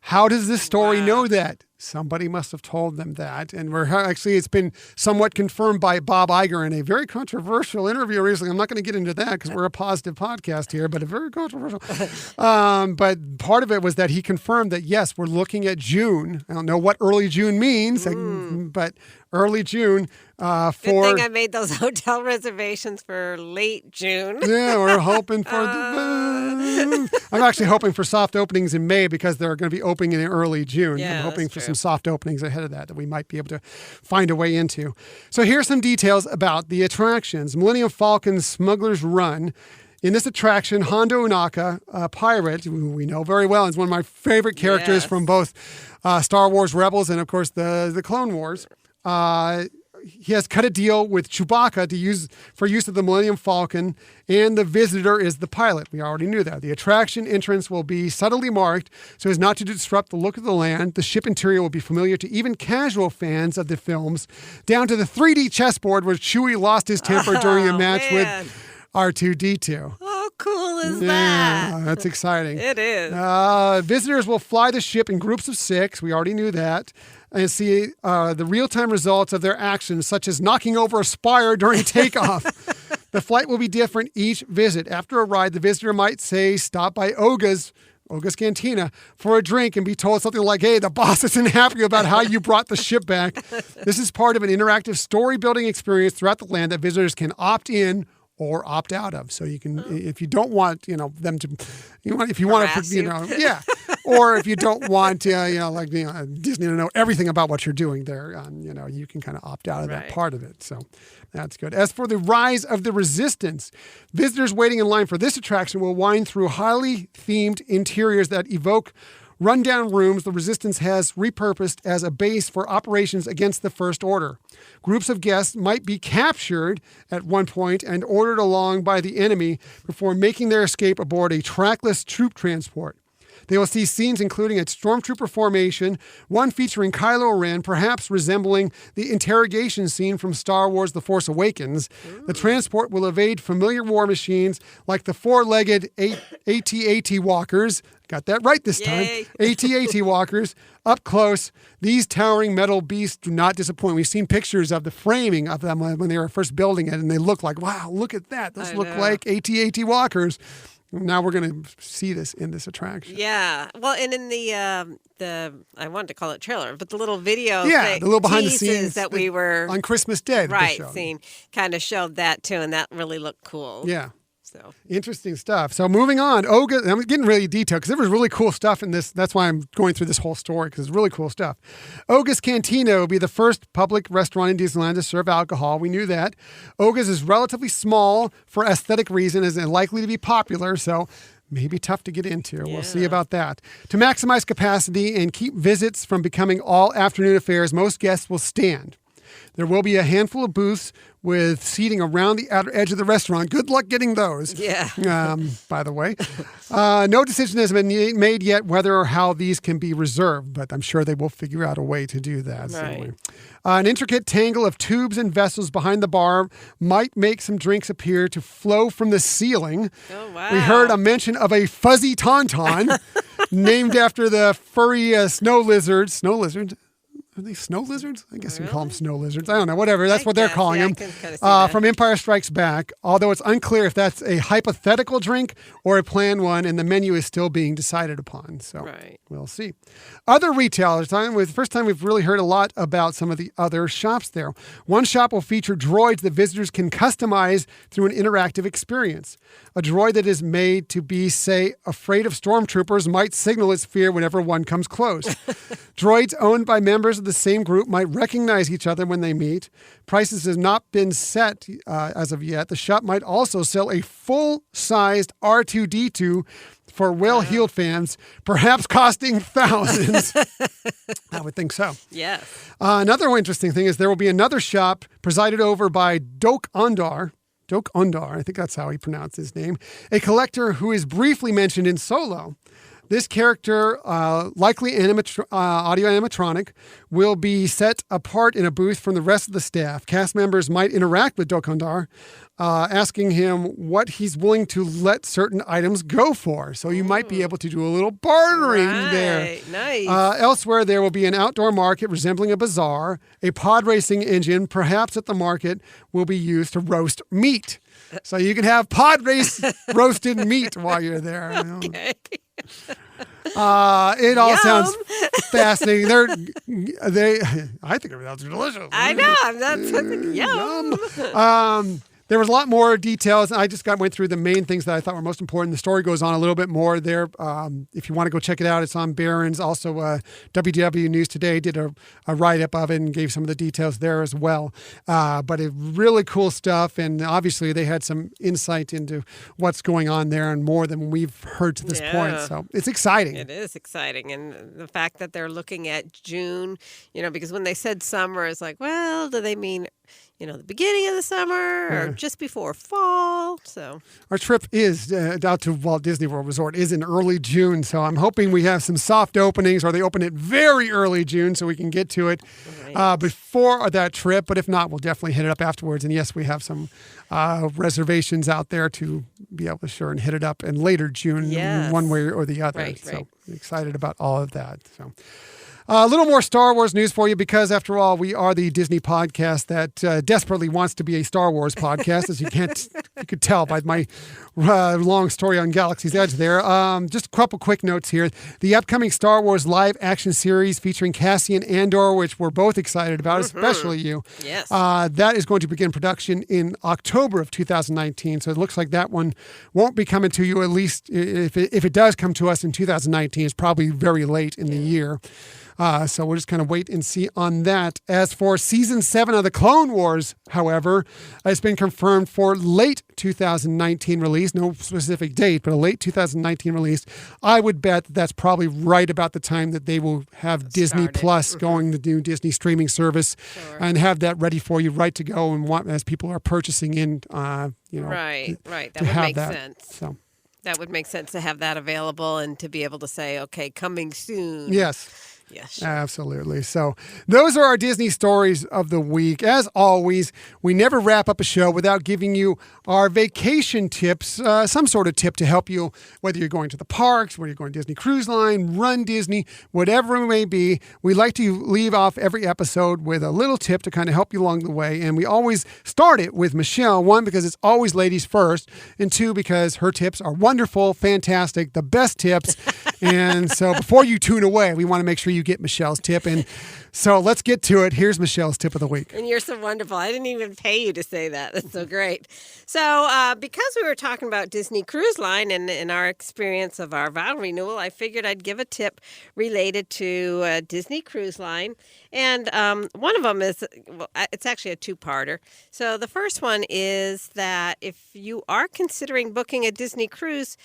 [SPEAKER 1] How does this story know that? Somebody must have told them that. And it's been somewhat confirmed by Bob Iger in a very controversial interview recently. I'm not going to get into that because we're a positive podcast here, but a very controversial. But part of it was that he confirmed that, yes, we're looking at June. I don't know what early June means, but early June.
[SPEAKER 2] Good thing I made those hotel reservations for late June.
[SPEAKER 1] Yeah, we're hoping for... I'm actually hoping for soft openings in May because they're going to be opening in early June.
[SPEAKER 2] Yeah,
[SPEAKER 1] I'm hoping for some soft openings ahead of that we might be able to find a way into. So here's some details about the attractions. Millennium Falcon Smuggler's Run. In this attraction, Hondo Ohnaka, a pirate, who we know very well, is one of my favorite characters from both Star Wars Rebels and, of course, the Clone Wars. He has cut a deal with Chewbacca for use of the Millennium Falcon, and the visitor is the pilot. We already knew that. The attraction entrance will be subtly marked so as not to disrupt the look of the land. The ship interior will be familiar to even casual fans of the films, down to the 3D chessboard where Chewie lost his temper during a match with R2-D2.
[SPEAKER 2] How cool is
[SPEAKER 1] that?
[SPEAKER 2] Yeah,
[SPEAKER 1] that's exciting.
[SPEAKER 2] It is.
[SPEAKER 1] Visitors will fly the ship in groups of 6. We already knew that. And see the real-time results of their actions, such as knocking over a spire during takeoff. The flight will be different each visit. After a ride, the visitor might say, stop by Oga's Cantina for a drink and be told something like, hey, the boss isn't happy about how you brought the ship back. This is part of an interactive story-building experience throughout the land that visitors can opt in or opt out of. So you can, if you don't want, them to, if you want to, or if you don't want, Disney to know everything about what you're doing there, you can kind of opt out of that part of it. So that's good. As for the Rise of the Resistance, visitors waiting in line for this attraction will wind through highly themed interiors that evoke rundown rooms the Resistance has repurposed as a base for operations against the First Order. Groups of guests might be captured at one point and ordered along by the enemy before making their escape aboard a trackless troop transport. They will see scenes including a stormtrooper formation, one featuring Kylo Ren, perhaps resembling the interrogation scene from Star Wars The Force Awakens. Ooh. The transport will evade familiar war machines like the four-legged AT-AT walkers. Got that right this time. AT-AT walkers. Up close, these towering metal beasts do not disappoint. We've seen pictures of the framing of them when they were first building it, and they look like, wow, look at that. Those look like AT-AT walkers. Now we're going to see this in this attraction.
[SPEAKER 2] Yeah. Well, and in the I wanted to call it trailer, but the little video,
[SPEAKER 1] the little behind the scenes
[SPEAKER 2] that we were
[SPEAKER 1] on Christmas Day,
[SPEAKER 2] seen, kind of showed that too, and that really looked cool.
[SPEAKER 1] Yeah.
[SPEAKER 2] So
[SPEAKER 1] interesting stuff. So moving on, Oga. I'm getting really detailed because there was really cool stuff in this. That's why I'm going through this whole story because it's really cool stuff. Oga's Cantina will be the first public restaurant in Disneyland to serve alcohol. We knew that. Oga's is relatively small for aesthetic reasons and likely to be popular. So maybe tough to get into. Yeah. We'll see about that. To maximize capacity and keep visits from becoming all afternoon affairs, most guests will stand. There will be a handful of booths with seating around the outer edge of the restaurant. Good luck getting those.
[SPEAKER 2] Yeah.
[SPEAKER 1] By the way. No decision has been made yet whether or how these can be reserved, but I'm sure they will figure out a way to do that.
[SPEAKER 2] Right.
[SPEAKER 1] An intricate tangle of tubes and vessels behind the bar might make some drinks appear to flow from the ceiling.
[SPEAKER 2] Oh, wow.
[SPEAKER 1] We heard a mention of a fuzzy tauntaun named after the furry snow lizard. Are they snow lizards? I guess you can call them snow lizards. I don't know. Whatever. That's what they're calling them.
[SPEAKER 2] I can kinda see that.
[SPEAKER 1] From Empire Strikes Back, although it's unclear if that's a hypothetical drink or a planned one, and the menu is still being decided upon. So we'll see. Other retailers. The first time we've really heard a lot about some of the other shops there. One shop will feature droids that visitors can customize through an interactive experience. A droid that is made to be, say, afraid of stormtroopers might signal its fear whenever one comes close. Droids owned by members of the same group might recognize each other when they meet. Prices have not been set as of yet. The shop might also sell a full-sized R2-D2 for well-heeled fans, perhaps costing thousands. I would think so.
[SPEAKER 2] Yes.
[SPEAKER 1] Another interesting thing is there will be another shop presided over by Doak Ondar. Doak Ondar, I think that's how he pronounced his name, a collector who is briefly mentioned in Solo. This character, likely audio animatronic, will be set apart in a booth from the rest of the staff. Cast members might interact with Doak Ondar, asking him what he's willing to let certain items go for. So you might be able to do a little bartering there.
[SPEAKER 2] Nice.
[SPEAKER 1] Elsewhere, there will be an outdoor market resembling a bazaar. A pod racing engine, perhaps at the market, will be used to roast meat. So you can have pod race roasted meat while you're there.
[SPEAKER 2] Okay.
[SPEAKER 1] It all sounds fascinating. I think it sounds delicious.
[SPEAKER 2] I know. That's yum.
[SPEAKER 1] There was a lot more details. I just went through the main things that I thought were most important. The story goes on a little bit more there. If you want to go check it out, it's on Barron's. Also, WDW News Today did a write-up of it and gave some of the details there as well. But really cool stuff. And obviously, they had some insight into what's going on there and more than we've heard to this point. So it's exciting.
[SPEAKER 2] It is exciting. And the fact that they're looking at June, because when they said summer, it's like, well, do they mean the beginning of the summer or just before fall? So
[SPEAKER 1] our trip is out to Walt Disney World Resort is in early June. So I'm hoping we have some soft openings, or they open it very early June so we can get to it before that trip. But if not, we'll definitely hit it up afterwards. And yes, we have some reservations out there to be able to hit it up in later June, one way or the other. So excited about all of that. So. A little more Star Wars news for you, because after all, we are the Disney podcast that desperately wants to be a Star Wars podcast, as you could tell by my long story on Galaxy's Edge there. Just a couple quick notes here. The upcoming Star Wars live action series featuring Cassian Andor, which we're both excited about, especially you.
[SPEAKER 2] Yes.
[SPEAKER 1] That is going to begin production in October of 2019. So it looks like that one won't be coming to you, at least if it does come to us in 2019, it's probably very late in the year. So we'll just kind of wait and see on that. As for Season 7 of the Clone Wars, however, it's been confirmed for late 2019 release. No specific date, but a late 2019 release. I would bet that's probably right about the time that they will have Disney Plus going, the new Disney streaming service, and have that ready for you, right to go, and as people are purchasing in,
[SPEAKER 2] Right. That would make sense.
[SPEAKER 1] So.
[SPEAKER 2] That would make sense to have that available and to be able to say, okay, coming soon.
[SPEAKER 1] Yes.
[SPEAKER 2] Yes.
[SPEAKER 1] Absolutely. So those are our Disney stories of the week. As always, we never wrap up a show without giving you our vacation tips, some sort of tip to help you, whether you're going to the parks, whether you're going to Disney Cruise Line, Run Disney, whatever it may be. We like to leave off every episode with a little tip to kind of help you along the way. And we always start it with Michelle, one, because it's always ladies first, and two, because her tips are wonderful, fantastic, the best tips. And so before you tune away, we want to make sure you get Michelle's tip. And so let's get to it. Here's Michelle's tip of the week.
[SPEAKER 2] And you're so wonderful. I didn't even pay you to say that. That's so great. So because we were talking about Disney Cruise Line and our experience of our vow renewal, I figured I'd give a tip related to Disney Cruise Line. And one of them is, it's actually a two-parter. So the first one is that if you are considering booking a Disney cruise,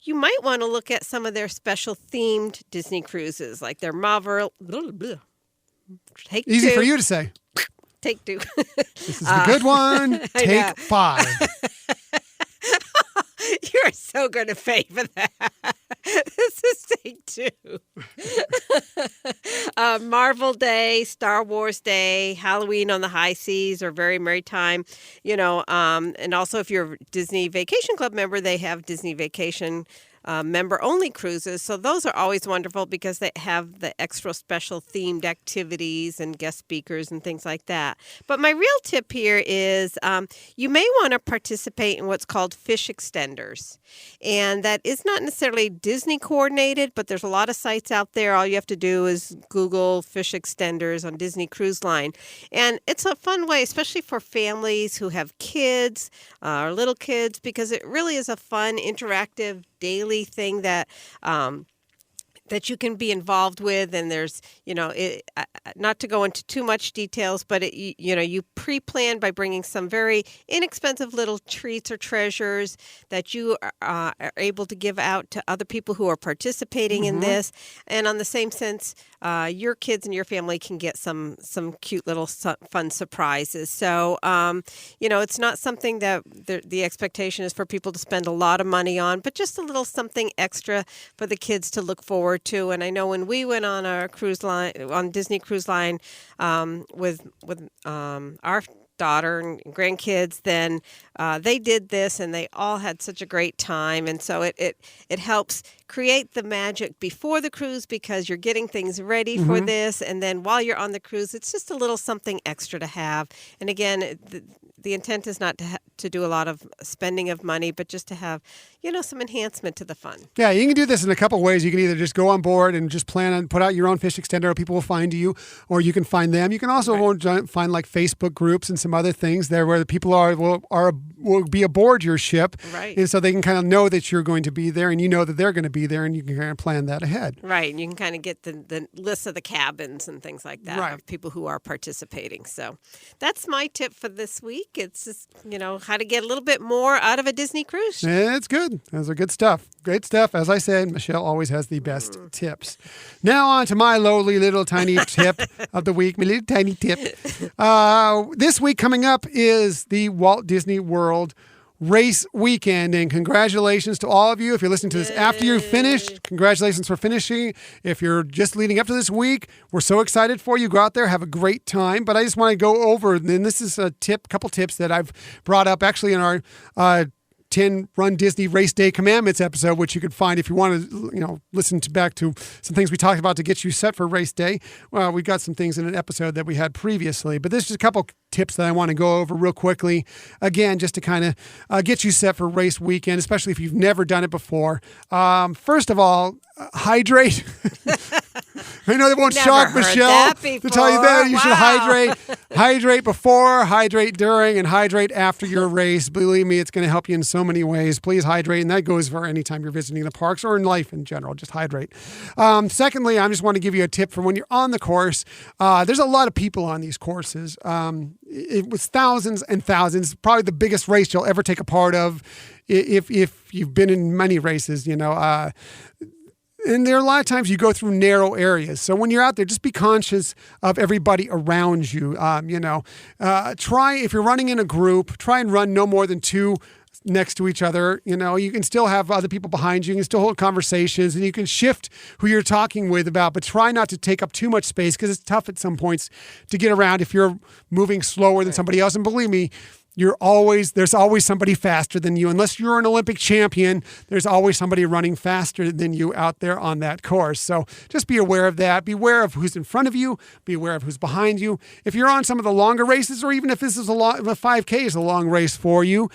[SPEAKER 2] you might want to look at some of their special themed Disney cruises, like their Marvel. Take
[SPEAKER 1] Easy
[SPEAKER 2] two.
[SPEAKER 1] for you to say.
[SPEAKER 2] Take two.
[SPEAKER 1] This is the good one. Take 5.
[SPEAKER 2] You're so going to favor that. This is take 2. Marvel Day, Star Wars Day, Halloween on the High Seas, or Very Merry Time. And also if you're a Disney Vacation Club member, they have Disney Vacation member-only cruises. So those are always wonderful because they have the extra special themed activities and guest speakers and things like that. But my real tip here is you may want to participate in what's called fish extenders. And that is not necessarily Disney coordinated, but there's a lot of sites out there. All you have to do is Google fish extenders on Disney Cruise Line. And it's a fun way, especially for families who have kids or little kids, because it really is a fun, interactive, daily thing that that you can be involved with. And there's, not to go into too much details, but you pre-plan by bringing some very inexpensive little treats or treasures that you are able to give out to other people who are participating in this. And on the same sense, your kids and your family can get some cute little fun surprises. So, it's not something that the expectation is for people to spend a lot of money on, but just a little something extra for the kids to look forward to. And I know when we went on our cruise line, on Disney Cruise Line, with our daughter and grandkids, then they did this and they all had such a great time. And so it helps create the magic before the cruise because you're getting things ready for this. And then while you're on the cruise, it's just a little something extra to have. And again, the intent is not to do a lot of spending of money, but just to have, some enhancement to the fun.
[SPEAKER 1] Yeah, you can do this in a couple ways. You can either just go on board and just put out your own fish extender, people will find you, or you can find them. You can also find like Facebook groups and some other things there where the people will be aboard your ship.
[SPEAKER 2] Right.
[SPEAKER 1] And so they can kind of know that you're going to be there and you know that they're going to be there and you can kind of plan that ahead.
[SPEAKER 2] Right. And you can kind of get the list of the cabins and things like that of people who are participating. So that's my tip for this week. It's just, how to get a little bit more out of a Disney cruise.
[SPEAKER 1] It's good. Those are good stuff. Great stuff. As I said, Michelle always has the best tips. Now on to my lowly little tiny tip of the week, my little tiny tip. This week coming up is the Walt Disney World race weekend, and congratulations to all of you. If you're listening to this after you've finished, congratulations for finishing. If you're just leading up to this week, we're so excited for you. Go out there, have a great time. But I just want to go over, and this is a couple tips that I've brought up actually in our 10 Run Disney Race Day Commandments episode, which you could find if you want to, listen back to some things we talked about to get you set for race day. Well, we got some things in an episode that we had previously, but there's just a couple tips that I want to go over real quickly. Again, just to kind of get you set for race weekend, especially if you've never done it before. First of all, hydrate. I know that won't shock Michelle to tell you that. You should hydrate before, hydrate during, and hydrate after your race. Believe me, it's going to help you in so many ways. Please hydrate, and that goes for any time you're visiting the parks or in life in general. Just hydrate. Secondly, I just want to give you a tip for when you're on the course. There's a lot of people on these courses. It was thousands and thousands. Probably the biggest race you'll ever take a part of if you've been in many races, and there are a lot of times you go through narrow areas. So when you're out there, just be conscious of everybody around you. Try, if you're running in a group, try and run no more than 2 next to each other. You can still have other people behind you. You can still hold conversations and you can shift who you're talking with about, but try not to take up too much space because it's tough at some points to get around if you're moving slower than somebody else. And believe me, there's always somebody faster than you. Unless you're an Olympic champion, there's always somebody running faster than you out there on that course. So just be aware of that. Be aware of who's in front of you. Be aware of who's behind you. If you're on some of the longer races, or even if this is a 5K is a long race for you,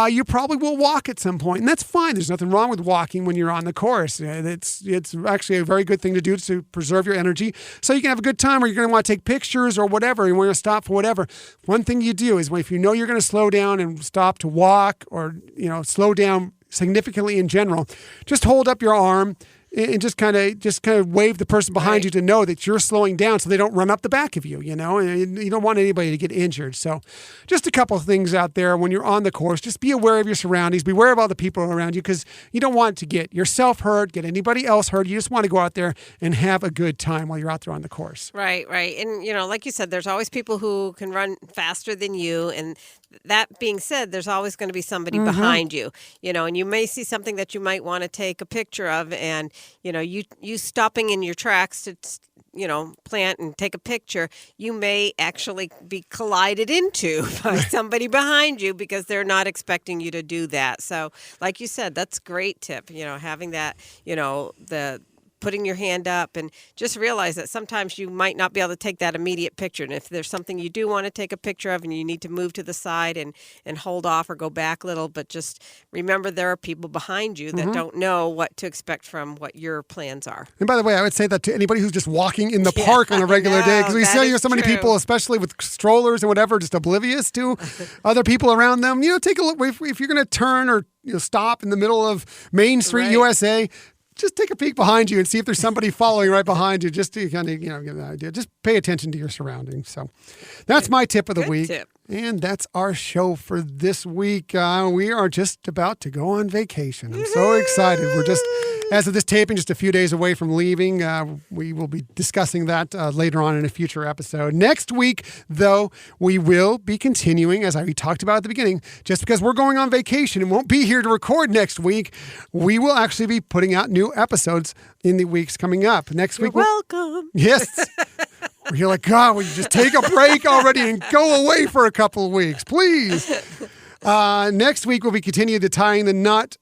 [SPEAKER 1] you probably will walk at some point, and that's fine. There's nothing wrong with walking when you're on the course. It's actually a very good thing to do to preserve your energy, so you can have a good time, or you're going to want to take pictures or whatever. You want to stop for whatever. One thing you do is if you know you're going to slow down and stop to walk, or slow down significantly in general, just hold up your arm and just kind of wave the person behind you to know that you're slowing down so they don't run up the back of you, and you don't want anybody to get injured. So just a couple of things out there when you're on the course. Just be aware of your surroundings, be aware of all the people around you, because you don't want to get yourself hurt, get anybody else hurt. You just want to go out there and have a good time while you're out there on the course.
[SPEAKER 2] Right. And, like you said, there's always people who can run faster than you. And that being said, there's always going to be somebody behind you, and you may see something that you might want to take a picture of, and, you stopping in your tracks plant and take a picture, you may actually be collided into by somebody behind you because they're not expecting you to do that. So, like you said, that's a great tip, having that, the putting your hand up, and just realize that sometimes you might not be able to take that immediate picture. And if there's something you do want to take a picture of and you need to move to the side and hold off or go back a little, but just remember there are people behind you that don't know what to expect from what your plans are.
[SPEAKER 1] And by the way, I would say that to anybody who's just walking in the park on a regular day, because we see so many people, especially with strollers and whatever, just oblivious to other people around them. Take a look. If you're going to turn or stop in the middle of Main Street, USA, just take a peek behind you and see if there's somebody following right behind you, just to kind of, get an idea. Just pay attention to your surroundings. So that's my tip of the week.
[SPEAKER 2] Tip.
[SPEAKER 1] And that's our show for this week. We are just about to go on vacation. I'm so excited. We're just, as of this taping, just a few days away from leaving. We will be discussing that later on in a future episode. Next week, though, we will be continuing, as we talked about at the beginning, just because we're going on vacation and won't be here to record next week, we will actually be putting out new episodes in the weeks coming up. Next week.
[SPEAKER 2] Welcome.
[SPEAKER 1] Yes. You're like, God, will you just take a break already and go away for a couple of weeks, please? Next week, we'll be continuing the Tying the Knot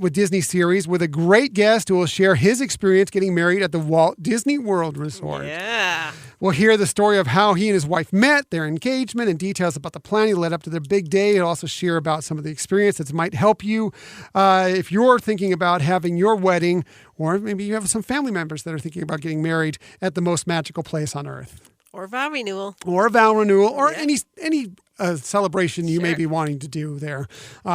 [SPEAKER 1] with Disney series with a great guest who will share his experience getting married at the Walt Disney World Resort.
[SPEAKER 2] Yeah.
[SPEAKER 1] We'll hear the story of how he and his wife met, their engagement, and details about the planning that led up to their big day. He'll also share about some of the experiences that might help you if you're thinking about having your wedding, or maybe you have some family members that are thinking about getting married at the most magical place on earth.
[SPEAKER 2] Or vow renewal.
[SPEAKER 1] Or any celebration you may be wanting to do there.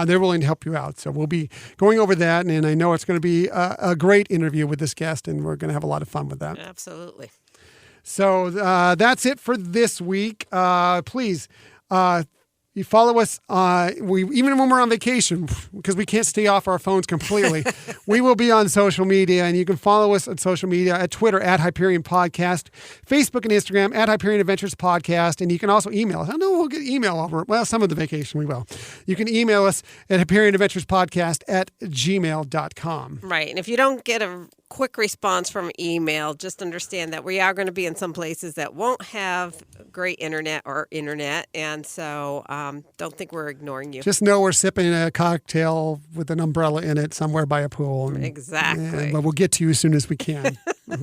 [SPEAKER 1] They're willing to help you out. So we'll be going over that, and I know it's going to be a great interview with this guest, and we're going to have a lot of fun with that.
[SPEAKER 2] Absolutely.
[SPEAKER 1] So that's it for this week. Please, you follow us. Even when we're on vacation, because we can't stay off our phones completely, we will be on social media, and you can follow us on social media at Twitter at Hyperion Podcast, Facebook and Instagram at Hyperion Adventures Podcast, and you can also email us. I know we'll get email over. Well, some of the vacation we will. You can email us at Hyperion Adventures Podcast at gmail.com.
[SPEAKER 2] Right, and if you don't get a quick response from email, just understand that we are going to be in some places that won't have great internet, and so don't think we're ignoring you.
[SPEAKER 1] Just know we're sipping a cocktail with an umbrella in it somewhere by a pool.
[SPEAKER 2] Exactly.
[SPEAKER 1] But we'll get to you as soon as we can.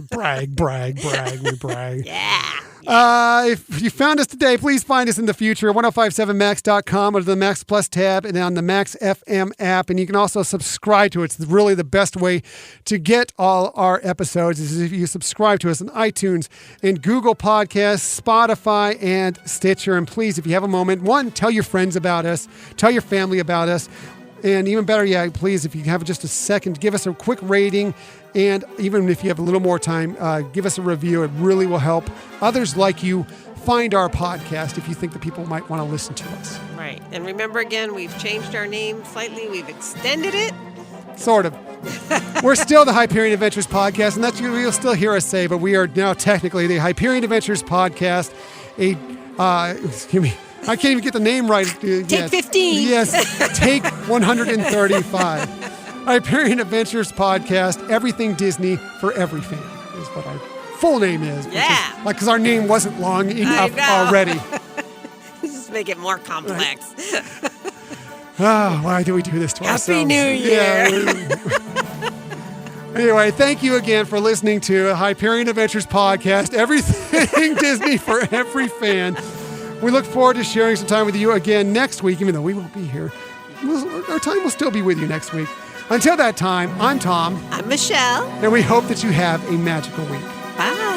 [SPEAKER 1] brag, we brag.
[SPEAKER 2] Yeah.
[SPEAKER 1] If you found us today, please find us in the future at 1057max.com or the Max Plus tab and on the Max FM app. And you can also subscribe to it. It's really the best way to get all our episodes is if you subscribe to us on iTunes and Google Podcasts, Spotify, and Stitcher. And please, if you have a moment, one, tell your friends about us, tell your family about us. And even better yet, please, if you have just a second, give us a quick rating. And even if you have a little more time, give us a review. It really will help others like you find our podcast if you think that people might want to listen to us.
[SPEAKER 2] Right. And remember, again, we've changed our name slightly. We've extended it.
[SPEAKER 1] Sort of. We're still the Hyperion Adventures Podcast, and that's what you'll still hear us say, but we are now technically the Hyperion Adventures Podcast. Excuse me. I can't even get the name right.
[SPEAKER 2] Take 15.
[SPEAKER 1] Yes, take 135. Hyperion Adventures Podcast, everything Disney for every fan is what our full name is.
[SPEAKER 2] Yeah.
[SPEAKER 1] Because our name wasn't long enough already.
[SPEAKER 2] Just make it more complex.
[SPEAKER 1] Right. Why do we do this to ourselves?
[SPEAKER 2] Happy New Year.
[SPEAKER 1] Yeah. Anyway, thank you again for listening to Hyperion Adventures Podcast, everything Disney for every fan. We look forward to sharing some time with you again next week, even though we won't be here. Our time will still be with you next week. Until that time, I'm Tom.
[SPEAKER 2] I'm Michelle.
[SPEAKER 1] And we hope that you have a magical week.
[SPEAKER 2] Bye.